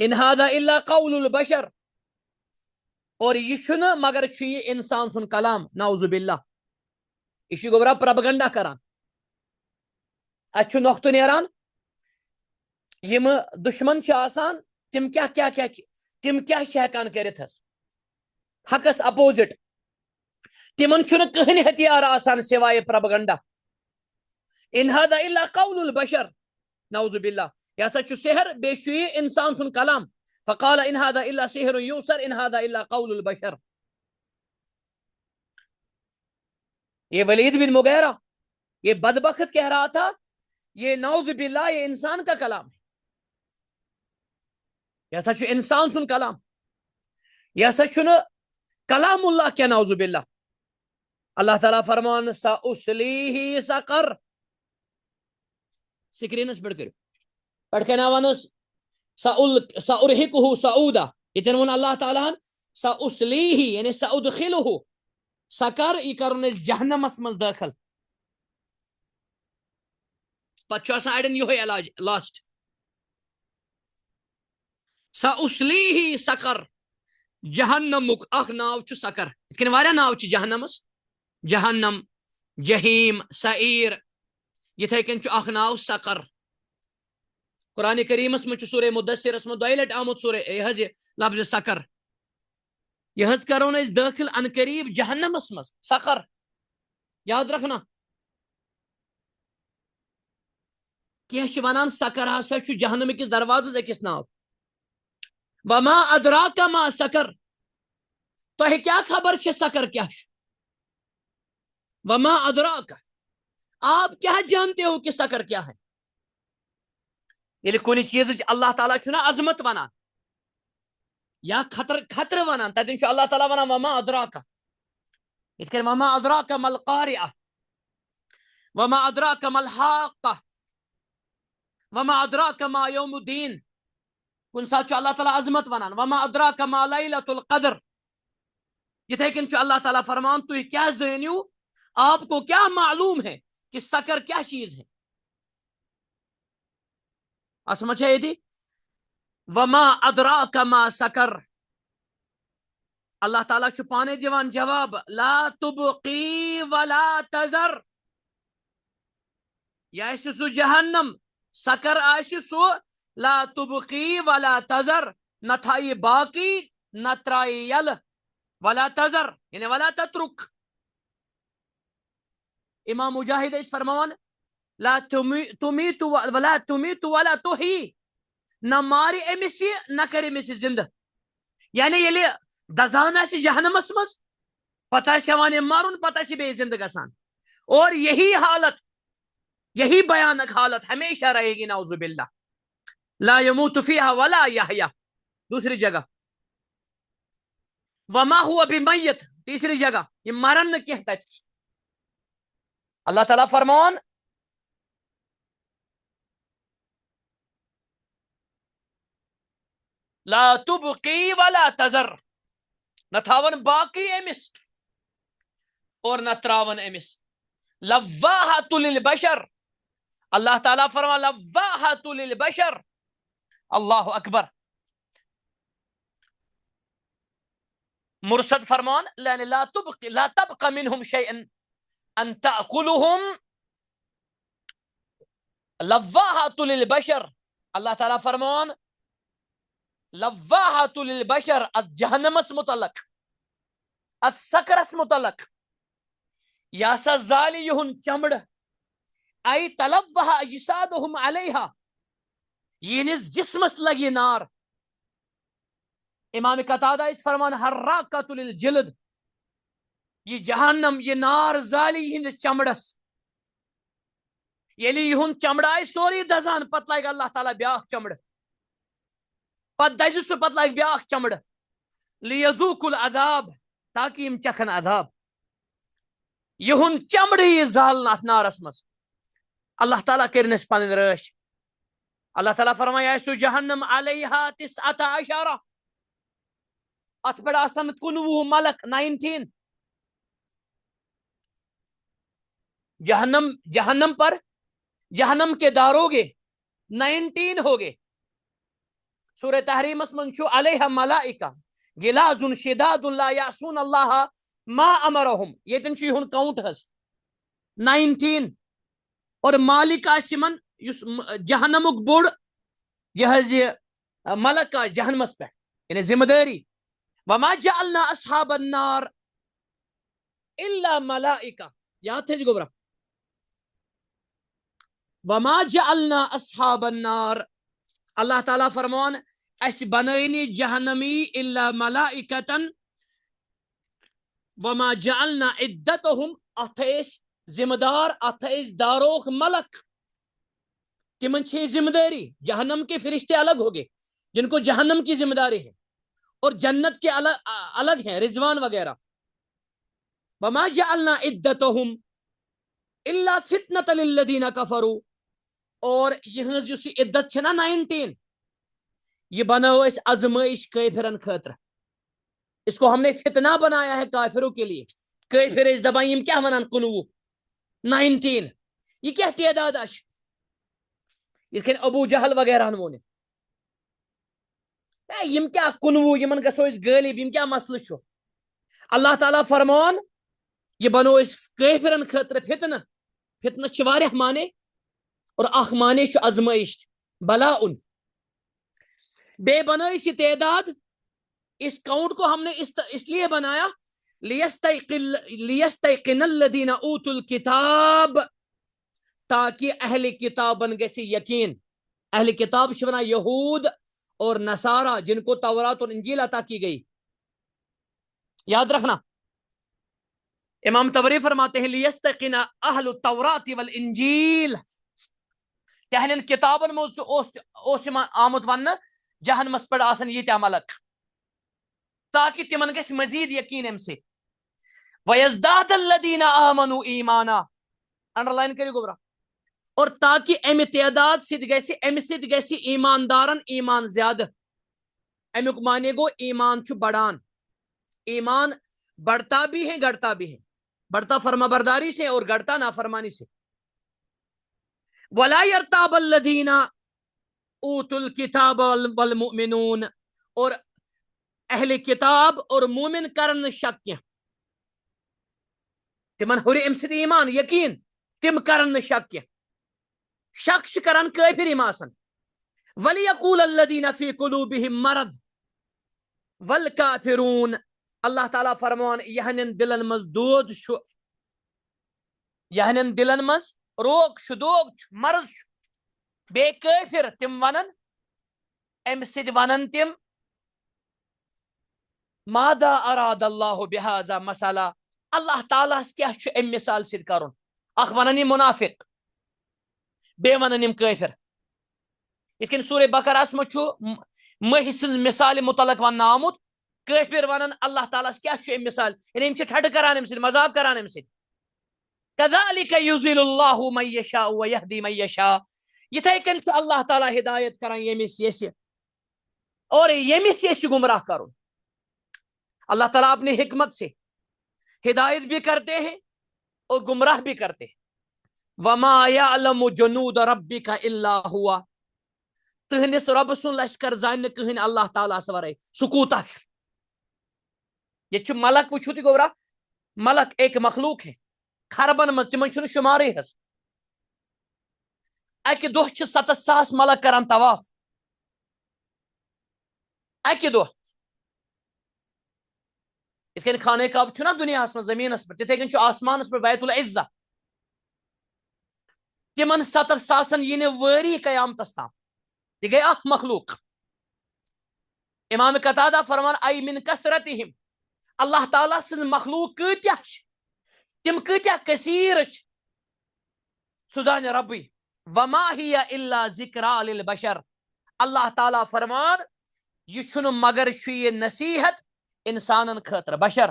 ان هذا الا قول البشر اور یہ مگر یہ انسان سن کلام نعوذ باللہ یہ گوبرا پروپیگنڈا کران ات نقطہ نیران یم دشمن آسان تم کیا ہیکان کرت حقس اپوزٹ تمن کہین ہتھیار آسان سوائے پروپیگنڈا ان هذا الا قول البشر نعوذ باللہ یہ سا سحر بے انسان سن کلام فقال ان هذا الا سحر یوسر ان هذا الا قول البشر یہ ولید بن مغیرہ یہ بدبخت کہہ رہا تھا یہ نعوذ باللہ یہ انسان کا کلام ہے یہ سا انسان سن کلام یہ سا کلام اللہ کیا نعوذ باللہ اللہ تعالیٰ فرمان سأصلیہ سقر سکرینس پہ کرو پڑھ کے ناوانس سأرہقہ سعودا اتن ون اللہ تعالیٰ سأصلیہ یعنی سأدخلہ سکر یہ کرن جہنمس مز داخل پتہ اڑین یہ علاج لاسٹ سأصلیہ سکر جہنمک اخ ناو سکر اتن واریاہ ناو جہنمس جہنم جہیم سعیر یتھے کن اخ ناو سکر قرآن کریمس من سورہ مدثرس من دۄیہِ لٹہِ آمت سورہ یہ لفظ سکر یہ کرون داخل ان قریب جہنمس مز سکر یاد رکھنا کی ونان سکر ہسا جہنم کس دروازس اکس ناو وما ادراک ما سکر تہ کیا خبر سکر کیا وما ادراک آپ کیا جانتے ہو کہ سکر کیا ہے یعنی کن چیز اللہ تعالیٰ عظمت ونان یا خطر ونان تتن اللہ تعالیٰ ونان وما ادراک یت کن وما ادراک ما القارعہ وما ادراک ما الحاقہ وما ادراک ما یوم الدین کن ساتھ اللہ تعالیٰ عظمت ونان وما ادراک ما لیلۃ القدر یتھے کن اللہ تعالیٰ فرمان تو کیا زانیو آپ کو کیا معلوم ہے کہ سکر کیا چیز ہے سمجھے یہ وما ادراک ما سکر اللہ تعالیٰ پانے دیوان جواب لا تبقی ولا تذر یہ سو جہنم سکر سو لا تبقی ولا تذر نہ تھائی باقی نہ ترائی یل ولا تذر یعنی ولا تترک امام مجاہد اس فرمان لا تمیت ولا تحیی نہ مارِ أمِس یہِ نہ کَرِ أمِس یہِ زِندٕ یعنی ییٚلہِ دزان آسہِ جہنمس منٛز پتہٕ آسہِ ہٮ۪وان یہِ مارُن پتہٕ آسہِ یہِ بیٚیہِ زِندٕ گژھان اور یہی حالت یہی بیانک حالت ہمیشہ رہے گی نعوذ باللہ لا يموت فيها ولا يحيا دوسری جگہ وما هو بمیت تیسری جگہ یہ مرن نہ کینٛہہ تتہِ اللہ تعالیٰ فرمان لا تبقی ولا تذر نہ تھاون باقی أمِس اور نہ تراون أمِس لواحۃ للبشر اللہ تعالیٰ فرمان لواحۃ للبشر اللہ اکبر مرسد فرمان لا تبقى منهم شيئا ان تأكلهم لواحۃ للبشر اللہ تعالیٰ فرمان لواحۃ للبشر جہنمس متعلق سکرس متعلق یا سا ظالی یہن چمڑ ای تلوہ اجسادہم علیہا یعنی جسمس لگی نار امام قتادہ اس فرمان حراقۃ للجلد یہ جہنم یہ نار ظالی ہند چمڑس یعنی یہن چمڑ آئی سوری دزان پت لائے اللہ تعالیٰ بیاکھ چمڑ پت دز سہ پت لائے بیاکھ چمڑ لیذوقوا العذاب تاکہ یم چکھن عذاب یہن چمڑ یہ زالن ات نارس مز اللہ تعالیٰ کرنس پن رٲچھ اللہ تعالیٰ فرمایا سو جہنم علیہا 19 ات پہ آسن 19 ملک 19 جہنم پر جہنم کے داروگے 19 ہو گئے سورہ تحریمس من چھو علیہ ملائکہ غلاظ شداد لا یعصون اللہ ما امرہم یہ تن چھو ہن کاؤنٹ ہس 19 اور مالک آسمن یس جہنمک بوڑ یہ ملک جہنمس پہ یعنی ذمہ داری وما جعلنا اصحاب النار الا ملائکہ یاد تھے گوبرا وما جعلنا اصحاب النار اللہ تعالیٰ فرمان اس بنائنی جہنمی الا ملائکتن وما جعلنا عدتهم اتھیس ذمہ دار اتھیس داروک ملک تمن چھ ذمہ داری جہنم کے فرشتے الگ ہو گئے جن کو جہنم کی ذمہ داری ہے اور جنت کے الگ ہیں رضوان وغیرہ وما جعلنا عدتهم الا فتنة للذین کفروا اور یہنز یس عدت چھنا 19 یہ بناو اس ازمائش کافرن خاطر اس کو ہم نے فتنہ بنایا ہے کافروں کے لیے کافر اس دبائیں یم کیا ونان 19 یہ کیا تعداد اش یہ ابو جہل وغیرہ ہنو نے یم کیا 19 یمن گسو اس غالب یم کیا مسئلہ چھو اللہ تعالیٰ فرمان یہ بنو اس کافرن خاطر فتنہ چھ واریاہ مانے اور اخ مانے چھ ازمائش بلاء بے بنائش تعداد اس کاؤنٹ کو ہم نے اس لیے بنایا لیستیقن الذین اوتوا الکتاب تاکہ اہل کتابن گسی یقین اہل کتاب شبنا یہود اور نصارہ جن کو تورات اور انجیل عطا کی گئی یاد رکھنا امام طبری فرماتے ہیں لیستیقن اہل التورات والانجیل کہ اہل کتابن موز آمد ون جہنمس پر آسن یہ ملک تاکہ تمن گس مزید یقین ام سے وَيَزْدَادَ الَّذِينَ آمَنُوا ایمانا انڈر لائن کری گو برا اور تاکہ امی تعداد سید گیسی ایماندارن ایمان زیادہ امیک مانے گو ایمان چھو بڑھان ایمان بڑھتا بھی ہے گڑتا بھی ہے بڑھتا فرما برداری سے اور گڑتا نافرمانی سے وَلَا يَرْتَابَ الَّذِينَ اوتوا الکتاب والمؤمنون اور اہل کتاب اور مومن کرن شک تمن ہوری ام سید ایمان یقین تم کرن شک شک کرن کافر آسن وَلِيَقُولَ الَّذِينَ فِي قُلُوبِهِم مَرَضٌ وَالْكَافِرُونَ اللہ تعالیٰ فرمان یہنن دلن مز دود شو یہنن دلن مز روگ شو دوگ مرض شو بے کافر تم ونن ام سد ونن تم ماذا اراد اللہ بہذا مسئلہ اللہ تعالیٰ کیا ام مثال سد کرن اخ ونن منافق بے ونن کافر یتھ سورہ بقرہ مچ مہ سن مثال متعلق ون آمت کافر ونن اللہ تعالیٰ کیا ام مثال یعنی ٹھٹ کران ام سد مذاق کران ام سد كذلك يضل الله من يشاء ويهدي من يشاء یتھے کن اللہ تعالیٰ ہدایت کران یمس یس اور یمس یس گمراہ کرن اللہ تعالیٰ اپنی حکمت سے ہدایت بھی کرتے ہیں اور گمراہ بھی کرتے ہیں وما يعلم جنود ربك الا هو تہنس رب سن لشکر زان کہن اللہ تعالیٰ سورے سکوتا یہ ملک وچھو تی گورا ملک ایک مخلوق ہے خربن مز تمن چھن شمارے ہس اکہ دہ چھ 7,000 ملک کران طواف اکہ دہ اتھ خانہ کعبہ چھنا دنیا میں زمین پہ تتھے کن آسمان پہ بیت العزہ تمن 70,000 یہ وری قیامتس تام یہ گئی اخ مخلوق امام قتادہ فرمان ای من کثرتہم اللہ تعالیٰ سن مخلوق کتیا تم کتیا کثیر سدان ربی وما ہی الا ذکرا للبشر اللہ تعالیٰ فرمان یہ چھن مگر یہ نصیحت انسانن خاطر بشر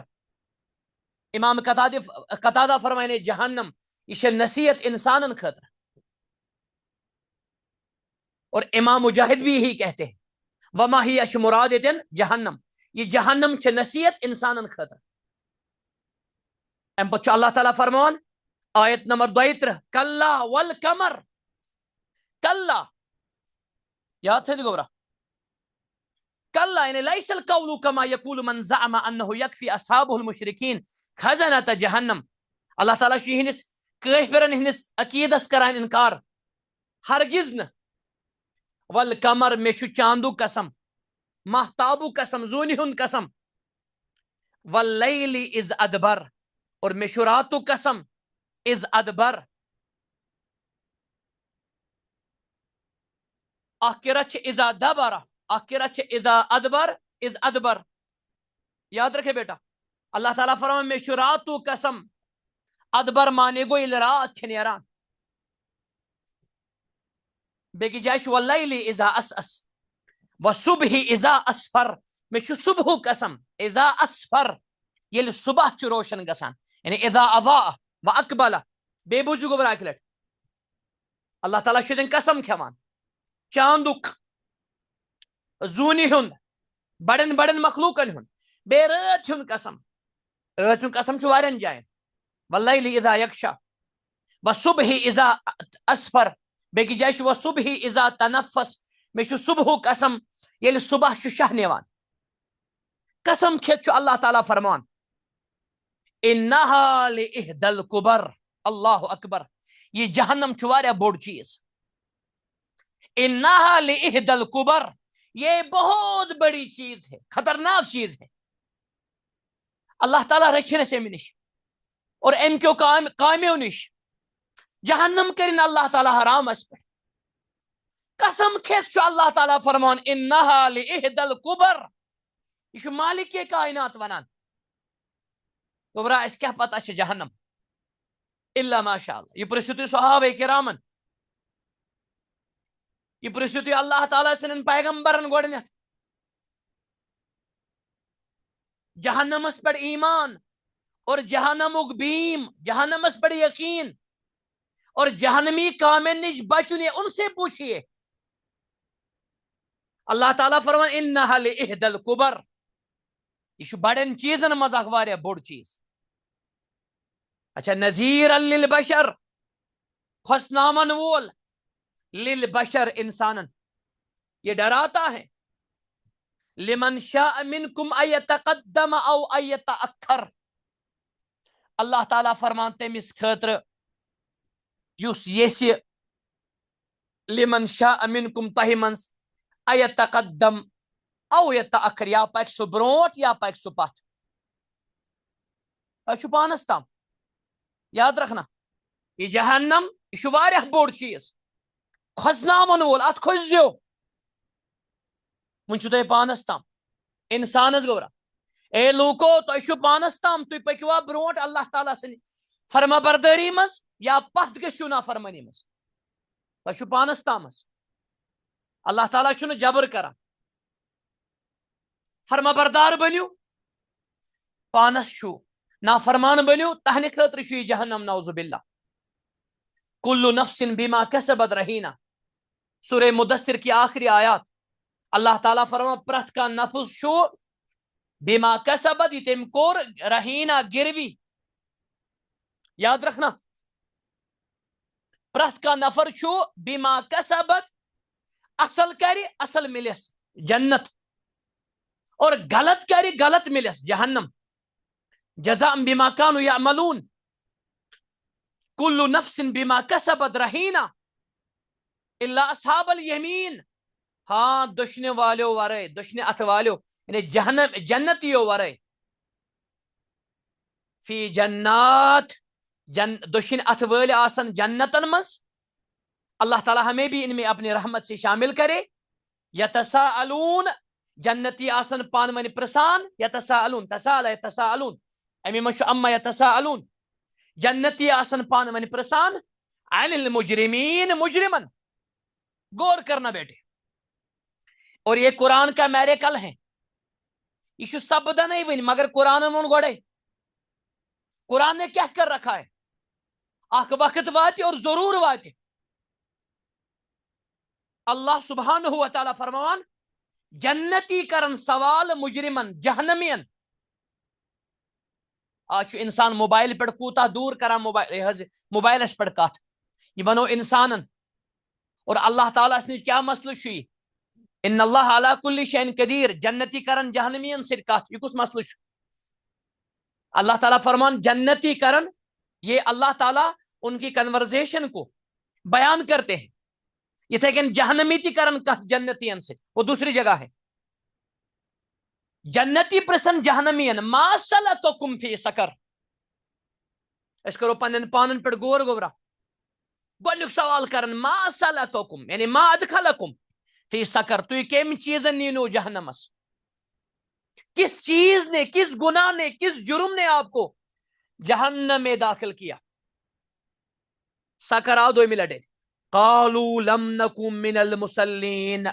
امام قتادہ فرمانے جہنم یہ نصیحت انسانن خاطر اور امام مجاہد بھی یہی کہتے ہیں وما ہی مراد جہنم یہ جہنم چھ نصیحت انسانن خاطر ام پتہ اللہ تعالیٰ فرمان آیت نمبر 32 کلا والقمر کلا یاد تھے گورا کلا یعنی لیس القول کما یقول من زعم انه یکفی اصحابه المشرکین خزنۃ جہنم اللہ تعالیٰ ہنس کافرن ہنس عقیدس کران انکار ہرگز نہ والقمر میں چاندو قسم مہتابو قسم زونی ہند قسم واللیل اذ ادبر اور میں راتو قسم اذ ادبر اخرت اذا دبر اخرت اذا ادبر اذ ادبر یاد رکھے بیٹا اللہ تعالیٰ فرمان میں راتو قسم ادبر مانے گو یہ رات نیران بیکی جائش واللیل اذا اسس وصبح اذا اسفر میں صبح قسم اذا اسفر یل صبح چھ روشن گسان یعنی اذا اضاء واقبل بے بوجھ گو براکلٹ اللہ تعالیٰ شدن قسم کھوان چاندک زونی ہند بڑن بڑن مخلوقن ہند بے رات ہند قسم رات ہند قسم چھ وارن جائن واللیل اذا یکشا وصبح اذا اسفر بیکی جائش وصبح اذا تنفس میں صبح قسم یل صبح شہ نیوان قسم کھیت اللہ تعالیٰ فرمان انہا لإحدى الكبر اللہ اکبر یہ جہنم چواریا بوڑ چیز انہا لإحدى الكبر یہ بہت بڑی چیز ہے خطرناک چیز ہے اللہ تعالیٰ رچھنے سے منش اور ام کیو کامیو نش جہنم کرن اللہ تعالیٰ حرام اس پر قسم کھیت اللہ تعالیٰ فرمان انہا لإحدى الكبر یہ مالک کے کائنات ونان گبرا اس کیا پتہ چھ جہنم الا ماشاء اللہ یہ پرسیتی صحابہ کرامن یہ پرسیتی اللہ تعالیٰ سنن پیغمبرن گوڑنیت جہنمس پر ایمان اور جہنمک بیم جہنمس پر یقین اور جہنمی کامن نش بچنے ان سے پوچھئے اللہ تعالیٰ فرمان انہا لإحدى الكبر یہ بڑن چیزن مز اخ واریاہ بوڑ چیز اچھا نذیر للبشر خوشنامن وول للبشر انسانن یہ ڈراتا ہے لمن شاء منکم ان یتقدم او ان یتأخر اللہ تعالیٰ فرمان تمس خاطر یس یسی لمن شاء منکم تہ منز ان یتقدم او یتأخر یا پک سو بروٹ یا پک سو پتھ اچھو پانس تام یاد رکھنا یہ جہنم یہ واریاہ بوڑ چیز کھسناون وول ات کھسزیو ون چھو تۄہہِ پانس تام انسانس گوٚبرا اے لوٗکو تۄہہِ چھُو پانس تام تُہۍ پٔکِوا برونٛٹھ اللہ تعالیٰ سٕنٛدِ فرما بردٲری منٛز یا پتھ گٔژھِو نافرمٲنی منٛز تۄہہِ چھُو پانس تام حظ اللہ تعالیٰ چھُنہٕ جبر کران فرما بردار بٔنِو پانس چھُو نافرمان بٔنِو تہنٛدِ خٲطرٕ چھُ یہِ جہنم نعوذ باللہ کُلُّ نفسٍ بِما کسبت رہیٖنہ سورہ مدثر کی آخری آیات اللہ تعالیٰ فرمان پرٛٮ۪تھ کانٛہہ نفس چھُ بِما کسبت یہِ تٔمۍ کوٚر رہیٖنہ گِروی یاد رکھنا پرٛٮ۪تھ کانٛہہ نفر چھُ بِما کسبت اصل کرِ اصل مِلٮ۪س جنت اور غلط کرِ غلط مِلٮ۪س جہنم جزاء بما كانوا يعملون كل نفس بما كسبت رہیٖنہ الا اصحاب الیمین ہاں دشنہِ والیو ورٲے دشنہِ اتھٕ والیو یعنی جنتیو ورٲے فی جنات دشنہِ اتھٕ وٲلۍ آسن جنتن منٛز اللہ تعالیٰ ہمیں بھی ان میں اپنی رحمت سے شامل کرے یتساءلون جنتی آسن پانہٕ ؤنۍ پرژھان یتساءلون تساءل یتساءلون امی منٛز چھُ اما یتساءلون جنتی آسن پانہٕ ؤنۍ پرژھان عن المجرمین مجرمن غور کرنا بیٹے اور یہ قرآن کا میریکل ہے یہ چھُ سپدنے ون مگر قرآن وون گوڑے قرآن نے کیا کر رکھا ہے اخ وقت واتہِ اور ضرور واتہِ اللہ سبحانہ و تعالیٰ فرمان جنتی کرن سوال مجرمن جہنمین آج چھُ انسان موبائل پہ کوتاہ دور کران موبائلس پہ کتھ یہ بنو انسانن اور اللہ تعالیٰ نش کیا مسئلہ چھُ یہ ان اللہ علی کل شیء قدیر جنتی کرن جہنمین سۭتۍ کتھ یہ کس مسئلہ چھُ اللہ تعالیٰ فرمان جنتی کرن یہ اللہ تعالیٰ ان کی کنورزیشن کو بیان کرتے ہیں یتھے کن جہنمی تہِ کرن کتھ جنتین سے وہ دوسری جگہ ہے جنتی پرژھن جہنمین ما سلککم فی سقر أسۍ کرو پنن پانن پہ غور گوبرا گۄڈنیُک سوال کرن ما سلککم یعنی ما ادخلکم فی سقر تُہۍ کمہِ چیٖزن نیٖنو جہنمس کس چیز نے کس گناہ نے کس جرم نے آپ کو جہنم میں داخل کیا سقر آو دویمہِ لٹہِ قالوا لم نکن من المصلین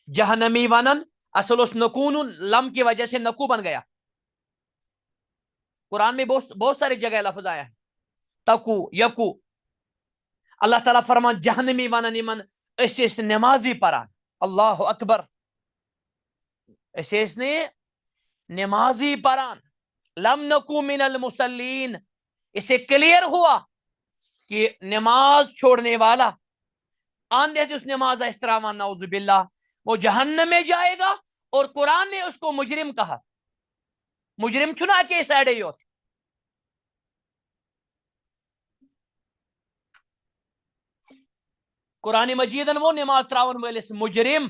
جہنمی ونن اصل اس نکون لم کی وجہ سے نکو بن گیا قرآن میں بہت سارے جگہ لفظ آیا ہے تکو یکو اللہ تعالیٰ فرمان جہنمی ونن یمن أسۍ ٲسۍ نمازی پران اللہ اکبر أسۍ ٲسۍ نہٕ نمازی پران لم نکو من المصلین اسے کلیئر ہوا کہ نماز چھوڑنے والا آندھے اس نماز استرامان نعوذ باللہ وہ جہنم میں جائے گا اور قرآن نے اس کو مجرم کہا مجرم چھنا کے سائڈ ہی ہوتے قرآن مجیدن وہ نماز تراون ولس مجرم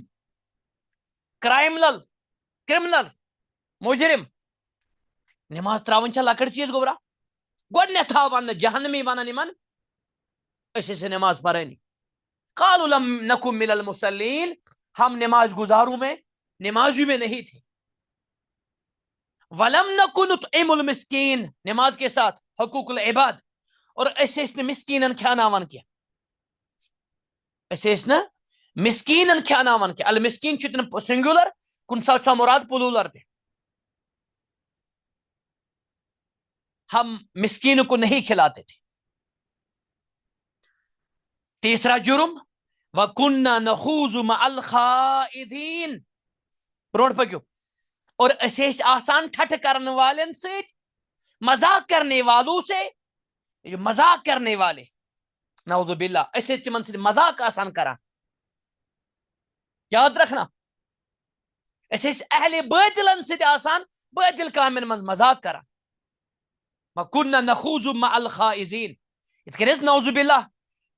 کرمنل مجرم نماز تراون چھا لکڑ چیز گوبرا گۄڈنیتھ آو وننہٕ جہنمی ونن یمن أسۍ ٲسۍ نماز پرانی قالوا لم نکن من المصلین ہم نماز گزاروں میں نمازی میں نہیں تھے ولم نکن نطعم المسکین نماز کے ساتھ حقوق العباد اور أسۍ ٲسۍ نہٕ مسکینن کھیاناوان کینٛہہ أسۍ ٲسۍ نہٕ مسکینن کھیاناوان کینٛہہ المسکین چھُ تن سنگولر کُنہِ ساتہٕ چھُ مراد پلولر تہِ ہم مسکین کو نہیں کھلاتے تھے تیسرا جرم وَكُنَّا نَخُوضُ مَعَ الْخَائِضِينَ برونٹ پکیو اور أسۍ ٲسۍ آسان ٹھٹھ کرنے والن سۭتۍ مذاق کرنے والوں سے مذاق کرنے والے نعوذ باللہ أسۍ ٲسۍ تمن سۭتۍ مذاق آسان کران یاد رکھنا أسۍ ٲسۍ اہل باطلن سۭتۍ آسان باطل کامن منٛز مذاق کران وَكُنَّا نَخُوضُ مَعَ الْخَائِضِينَ یِتھ کٔنۍ حظ نعوذ باللہ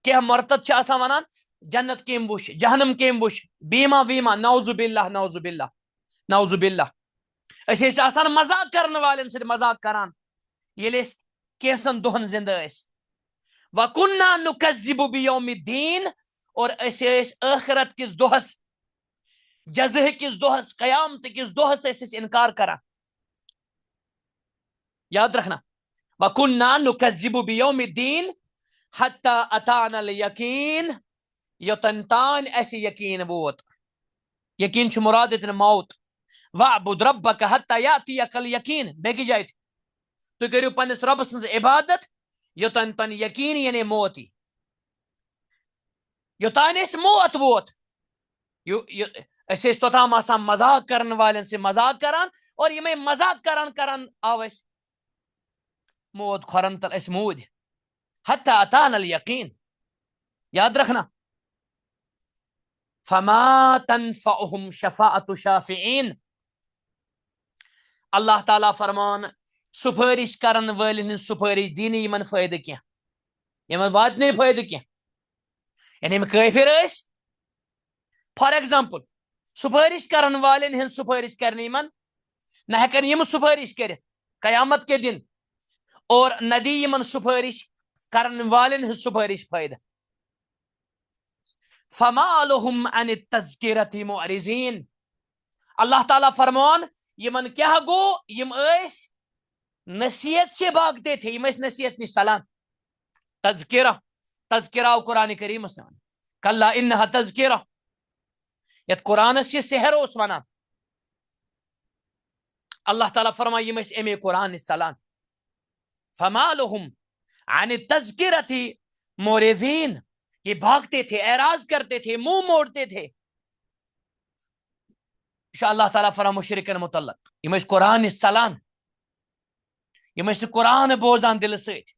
کینٛہہ مرتد چھِ آسان ونان جنت کیٚم وٕچھ جہنم کیٚم وٕچھ بیما ویما نعوذ باللہ نعوذ باللہ نعوذ باللہ أسۍ ٲسۍ آسان مذاق کرن والٮ۪ن سۭتۍ مذاق کران ییٚلہِ أسۍ کینٛژن دۄہن زندٕ ٲسۍ وَكُنَّا نُكَذِّبُ بِيَوْمِ الدِّينِ اور أسۍ ٲسۍ ٲخرت کِس دۄہس جزہ کس دہس قیامت کس دہس اس انکار کران. یاد رکھنا وَكُنَّا نُكَذِّبُ بِيَوْمِ الدِّينِ حَتَّى أَتَانَا الْيَقِينُ یوتن تان اس یقین ووت. یقین چھ مراد اتن موت. وَعْبُدْ رَبَّكَ حَتَّى يَأْتِيَكَ الْيَقِينُ بیٚکہِ جایہِ تہِ تُہۍ کٔرِو پننس رۄبہٕ سٕنٛز عبادت یوتن تن یقین یعنی موت یی. یوتان اس موت ووت اس توتام آسان مذاق کرن والن سے مذاق کران اور یمے مذاق کران کران آو اس موت کھورن تل اس مود حتی اتان الیقین. یاد رکھنا فما تنفعهم شفاعت شافعین. اللہ تعالیٰ فرمان سفارش کرن والن ہن سفارش دین یمن فائدہ کیا یمن وات نہیں فائدہ کیا یعنی یم کافر اس فار ایگزامپل سفارش کرن والن ہن سفارش کرنے یمن نہ ہیکن یم سفارش کرت قیامت کے دن اور نہ دی یمن سفارش کرن والن ہن سفارش فائدہ. فما لهم عن التذکرة معرضین. اللہ تعالیٰ فرمان یمن کیا گو یم ایس نصیحت سے بھاگتے تھے یم ایس نصیحت نش ژلان. تذکرہ قرآن کریم کلا انہا تذکرہ یت قرآن سے سحر اس ونان. اللہ تعالیٰ فرمائے یم ایس امی قرآن نش ژلان. فما لهم عن التذکرة معرضین. یہ بھاگتے تھے اعراض کرتے تھے منہ موڑتے تھے. اللہ تعالیٰ فرما مشرکن متعلق یم ایس قرآن نش ژلان یم ایس قرآن بوزان دل ست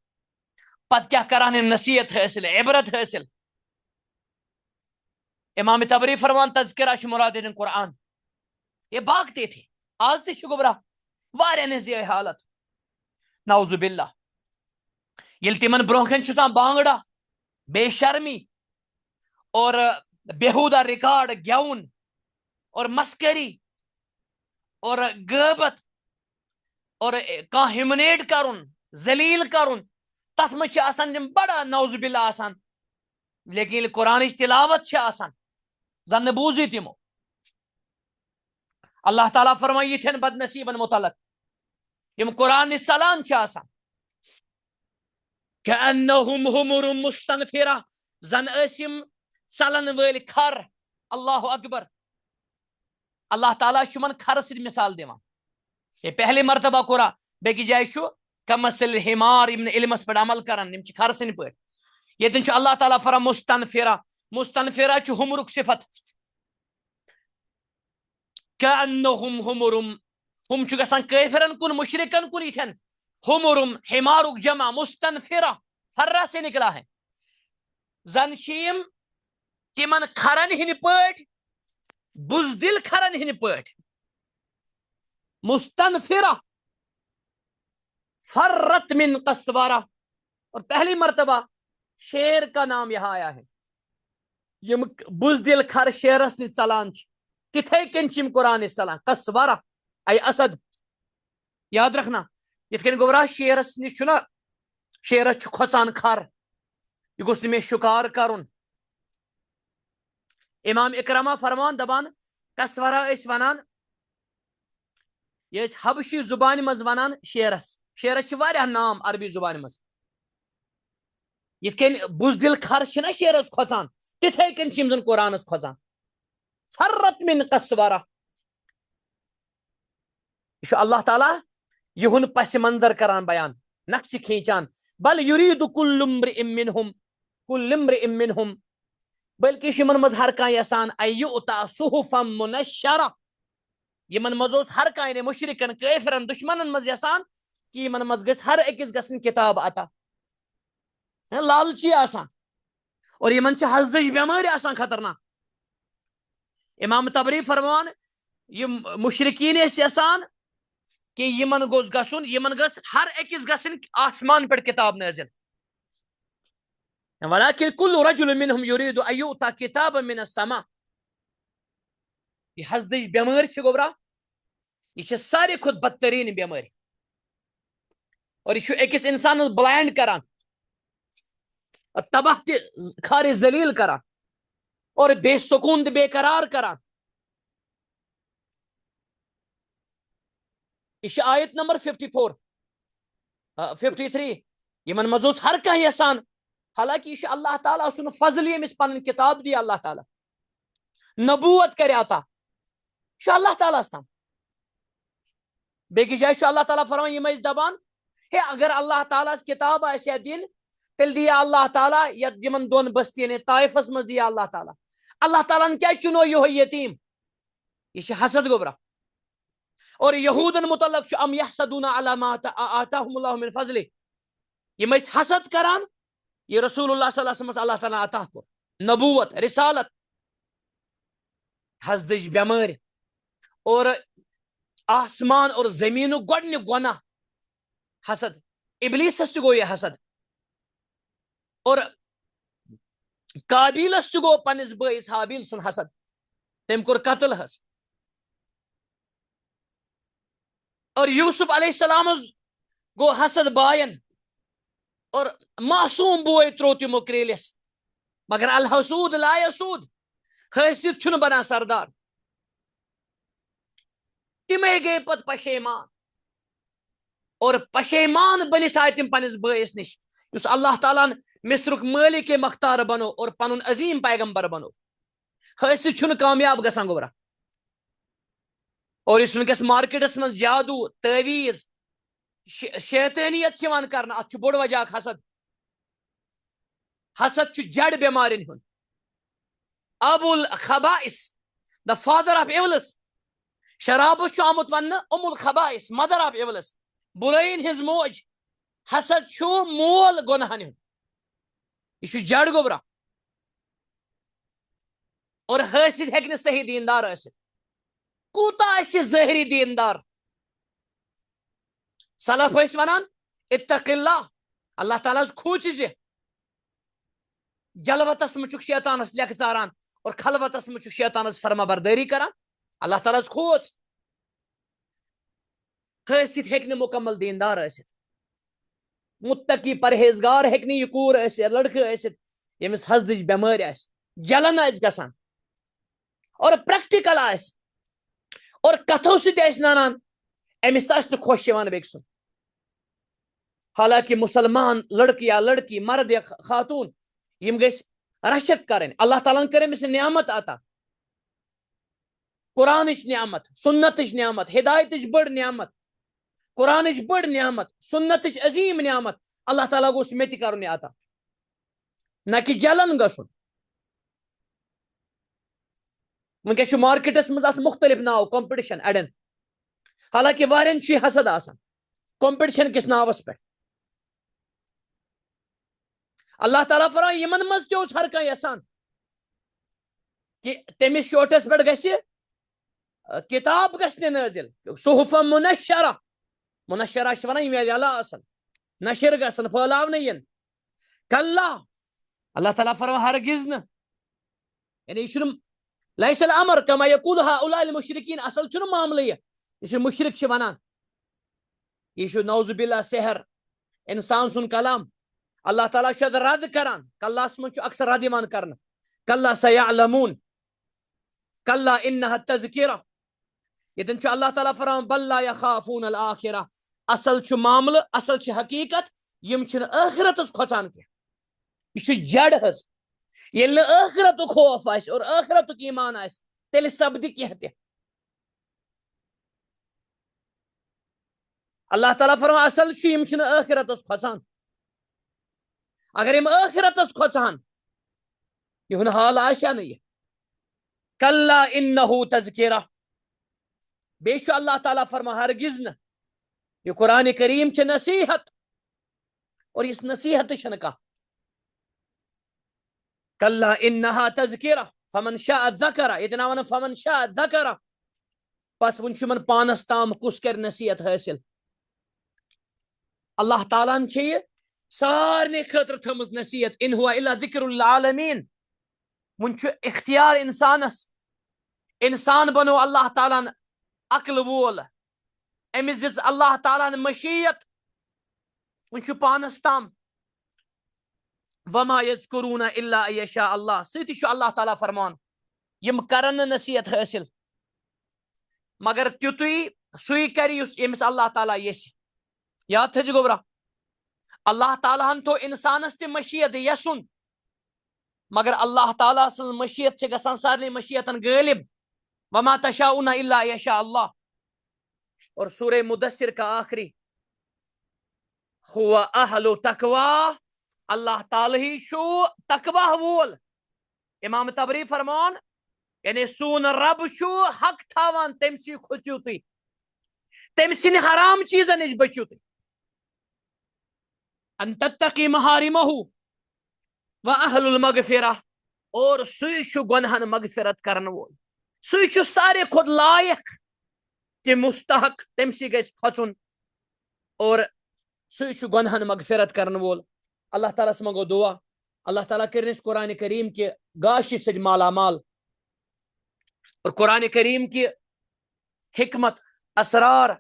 پت کیا کران نصیحت حاصل عبرت حاصل. امام تبری فرمان تذکرہ چھ مراد قرآن. یہ بھاگتے تھے آج تہ گمراہ واریاہ ہنز یہ حالت نعوذ باللہ. یل تمن برونہ کن چھسان بانگڑا بے شرمی اور بےہودہ ریکارڈ گیون اور مسکری اور غیبت اور کان ہیومنیٹ کرن ذلیل کرن تس مچ آسان تم بڑا نعوذ باللہ آسان. لیکن قرآن تلاوت چھ آسان زن بوزی تمو. اللہ تعالیٰ فرمائے یتھن بد نصیبن متعلق یم قرآن نش ژلان چھ آسان کأنہم حمر مستنفرہ زن اسم ژلن ول کھر. اللہ اکبر. اللہ تعالیٰ چھ کھر ست مثال دیوان. یہ پہلی مرتبہ قرآن بیٚکہِ جایہِ چھُ کمثل حمار یم علمس پہ عمل کران یم چھ کھر سن پہ. یتن چھ اللہ تعالیٰ فرمان مستنفرہ. مستنفرہ چھ حمرک صفت. کأنہم حمر ہم چھ گژھان کافرن کن مشرکن کن یتھن حمرم حمارک جمع مستنفرہ فرہ سے نکلا ہے. زن شیم تمن کھرن ہن پٹ بزدل کھرن ہن پٹ. مستنفرہ فرت من قسورہ. اور پہلی مرتبہ شیر کا نام یہاں آیا ہے. یم بزدل کھر شیرس نش ژلان تتھے کن چھ قرآن نش ژلان. قسورہ ای اسد. یاد رکھنا یتھ کن گوبراہ شیرس نش چھنا شیرس چھ کھوژان کھر یہ گوژھ نہٕ شکار کرن. امام اکرمہ فرمان دپان قسورہ ٲسۍ ونان یہ حبشی زبان مز ونان شیرس. شیرس چھ واریاہ نام عربی زبان مز. یتھ کن بزدل کھر چھنا شیرس کھوژان تتھے کن چھ زن قرآنس کھوژان. فرت من قسورہ. یہ اللہ تعالیٰ یہن پس منظر کران بیان نقش کھینچان. بل یرید کل امرئ منہم بلکہ یمن مز ہر کان یسان ایؤتا صحفا منشرہ. یمن مز ہر کان مشرکن کافرن دشمنن مز یسان کہ یمن مز گژھِ ہر أکِس گژھن کتاب عطا. لالچی آسان اور یمن چھ حسدٕچ بیمٲرۍ آسان خطرناک. امام تبری فرمان یم مشرکین ٲسۍ یسان کہ یمن گوژھ گژھن یمن گژھِ ہر أکِس گژھن آسمان پٮ۪ٹھ کتاب نازل. ولكن كل رجل منهم يريد ان يؤتى كتابا من السماء. یہ حسدٕچ بیمٲرۍ چھ گوبرا یہ چھ ساروی کھۄتہٕ بدترین بیمٲرۍ اور یہ چھ أکِس انسانس بلائنڈ کران تباہ تہ خارِ ذلیل کران اور بے سکون تہ بے قرار کران. یہ آیت نمبر 54 53 یمن مز ہر کھانا یسان حالانکہ یہ اللہ تعالیٰ سن فضل یمس پن کتاب دی اللہ تعالیٰ نبوت کر عطا یہ اللہ تعالیٰ تام بیس جائے اللہ تعالیٰ فرمان یم دپان ہے اگر اللہ تعالیٰ کتاب آسیا دین تیل دیا اللہ تعالیٰ یمن دون بستین طائفس مز دیا اللہ تعالیٰ کیا چنو یہ یتیم یہ حسد گوبرا اور یہودن متعلق ام یحسدون علی ما آتاہم اللہ من فضل یم حسد کران یہ رسول اللہ صلی اللہ علیہ وسلم اللہ تعالیٰ عطا کو نبوت رسالت حسدج بیمار اور آسمان اور زمین گۄڈنیُک گناہ حسد ابلیسس گو یہ حسد اور قابیلس گو پنس بٲیس حابیل سن حسد تم کور قتل حس اور یوسف علیہ السلام گو حسد باین اور معصوم بوئے ترو تمو کریلس مگر الحسود لا یسود حیثیت چھن بنا سردار تمے گئے پت پشیمان اور پشیمان بنت آئے تم پنس بٲیس نش اس اللہ تعالیٰ مصرک مالک مختار بنو اور پنن عظیم پیغمبر بنو حیثیت چھن کامیاب گسان گوبرا اور اس ونکس مارکیٹس من جادو تعویز شیطانیت چھ کرنا ات بوڑ وجہ حسد حسد چھ جڑ بیمارین ہن ابو الخبائث the father of evils شرابس چھ آمت ون ام الخبائث mother of evils برائین ہز موج حسد چھ مول گناہن ہن یہ جڑ گوبرا اور حسد ہیکہ صحیح دیندار ٲسِتھ کوتا ظاہری دیندار سلف ونان اتق اللہ اللہ تعالیٰ کھوچ جلوتس مچ شیطانس لیک ژاران اور خلوتس مچ شیطانس فرما برداری کران اللہ تعالیٰ کھوچ حیثیت ہیکہ مکمل دیندار ٲسِتھ متقی پرہیزگار ہیکہ یہ کور ٲسِتھ لڑکہ ٲسِتھ یمس حسدٕچ بیمٲرۍ آسہِ جلن آسہِ گژھان اور پریکٹیکل آسہِ اور کتھو سۭتۍ آسہِ نانان امس آسہِ نہٕ خۄش یِوان بیٚکہِ سُنٛد حالانکہ مسلمان لڑکی یا لڑکی مرد یا خاتون یم گژھِ رشک کرٕنۍ اللہ تعالیٰ کٔر أمِس نعمت عطا قرآنٕچ نعمت سنتٕچ نعمت ہدایتٕچ بٔڑ نعمت قرآنٕچ بٔڑ نعمت سنتٕچ عظیٖم نعمت اللہ تعالیٰ گوٚژھ مےٚ تہِ کرُن یہِ عطا نہ کہ جلن گژھُن ونکس چھُ مارکیٹس منٛز اتھ مختلف ناو کمپٹیشن اڑین حالانکہ واریاہن چھُ یہِ حسد آسان کمپٹیشن کس ناوس پہ اللہ تعالیٰ فرمان یمن مز تہِ اوس ہر کانٛہہ یژھان کہ تٔمِس شوٹس پٮ۪ٹھ گژھِ کتاب گژھِ نٲزِل صحف منشرہ منشرہ چھِ ونان یِم یلہٕ آسن نشر گژھن پھٲلاونہٕ یِن کلہ اللہ تعالیٰ فرمان ہرگز نہٕ یعنی یہ چھُنہٕ لیس الامر کما یقول هؤلاء المشرکین اصل چھُنہٕ معاملہٕ یہ مشرک چھِ ونان یہ چھُ نعوذ باللہ سحر انسان سُنٛد کلام اللہ تعالیٰ چھُ رد کران کلہس منٛز چھُ اکثر رد یِوان کرنہٕ کلہ سیعلمون کلہ انہا تذکرہ یتن چھُ اللہ تعالیٰ فرمان بل لا یخافون الآخرہ اصل چھُ معاملہٕ اصل چھِ حقیقت یم چھِنہٕ ٲخرتس کھۄژان کینٛہہ یہ چھُ جڑ حظ ییٚلہِ نہٕ ٲخرتُک خوف آسہِ اور ٲخرتُک ایمان آسہِ تیٚلہِ سپدِ کینٛہہ تہِ اللہ تعالیٰ فرمان اصل چھُ یم چھِنہٕ ٲخرتس کھۄژان اگر یم ٲخرتس کھۄژٕہن یِہُنٛد حال آسیا نہٕ یہِ کلہ انہو تذکرہ بیٚیہِ چھُ اللہ تعالیٰ فرمان ہرگز نہٕ یہ قرآن کریم چھِ نصیحت اور یُس نصیحت چھنہٕ کانٛہہ کلہ انہا تذکرہ فمن شاء ذکرہ ییٚتہِ نا ونان فمن شاء ذکرہ بس وۄنۍ چھُ یِمن پانس تام کُس کرِ نصیحت حٲصِل اللہ تعالیٰ ہن چھِ یہِ سارنٕے خٲطرٕ تھٲومٕژ نصیحت ان ہوا الا ذکر للعالمین وۄنۍ چھُ اختیار انسانس انسان بنو اللہ تعالیٰ ہن عقل وول أمِس دِژ اللہ تعالیٰ ہن مشیت وۄنۍ چھُ پانس تام وما یذکرون الا ان یشاء اللہ سۭتی چھُ اللہ تعالیٰ فرمان یم کرن نہٕ نصیحت حٲصِل مگر تیُتُے سُے کرِ یُس ییٚمِس اللہ تعالیٰ یژھِ. یاد تھٲیزِ گوبرا, اللہ تعالیٰ ہن تھوٚو اِنسانس تہِ مشیت یژھُن, مگر اللہ تعالیٰ سٕنٛز مشیت چھِ گژھان سارنٕے مشیتن غٲلب. وما تشاؤن الا یشاء اللہ. اور سورہ مدثر کا آخری ہوا اہل تقوی, اللہ تعالیٰ ہی چھُ تقوی وول. امام تبری فرمان یعنی سون رب چھُ حق تھاوان تٔمۍ سٕے کھوژِو تُہۍ, تٔمۍ سٕنٛدِ حرام چیٖزن نِش بٔچِو تُہۍ. ان تتقی محارمہ واہل المغفرہ, اور سُے چھُ گۄنہن مغفرت کرن وول, سُے چھُ ساروی کھۄتہٕ لایق تہِ مستحق, تٔمۍ سٕے گژھِ کھۄژُن, اور سُے چھُ گۄنہن مغفرت کرن وول. اللہ تعالیٰ ہس منگو دعا, اللہ تعالیٰ کٔرِنۍ أسۍ قرآن کریم کہِ گاشہِ سۭتۍ مالا مال, اور قرآن کریم کی حکمت, اسرار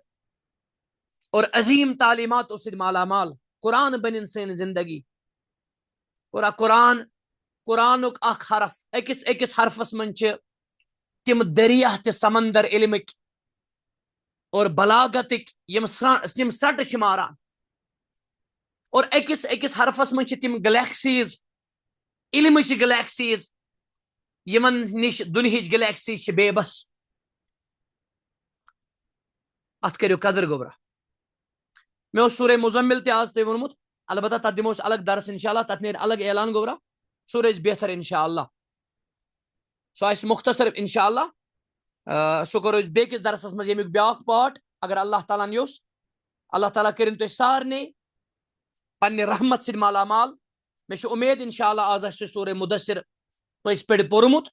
اور عظیم تعلیماتو سۭتۍ مالا مال. قرآن بنن سٲنۍ زندگی. اور قرآنُک اکھ حرف, أکِس أکِس حرفس منٛز چھِ تِم دٔریاہ تہِ سمندر علمٕکۍ اور بلاغتٕکۍ یِم سٹہٕ چھِ ماران, اور أکِس أکِس حرفس منٛز چھِ تِم گلیکسیٖز, علمٕچ گلیکسیٖز, یِمن نِش دُنہِچ گلیکسی چھِ بے بس. اتھ کٔرِو قدر گوبرا. مےٚ اوس سورہ مزمل تہِ آز تۄہہِ ووٚنمُت, البتہ تتھ دِمو أسۍ الگ درس انشاء اللہ, تتھ نیرِ الگ اعلان گوبرا, سُہ روزِ بہتر انشاء اللہ, سُہ آسہِ مختصر انشاء اللہ. سُہ کرو أسۍ بیٚکِس درسس منٛز ییٚمیُک بیاکھ پارٹ اگر اللہ تعالیٰ ہن یوٚژھ. اللہ تعالیٰ کٔرِنۍ تُہۍ سارنٕے پننہِ رحمت سۭتۍ مالا مال. مےٚ چھِ اُمید انشاء اللہ آز آسہِ تۄہہِ سورہ مدثر پٔزۍ پٲٹھۍ پوٚرمُت.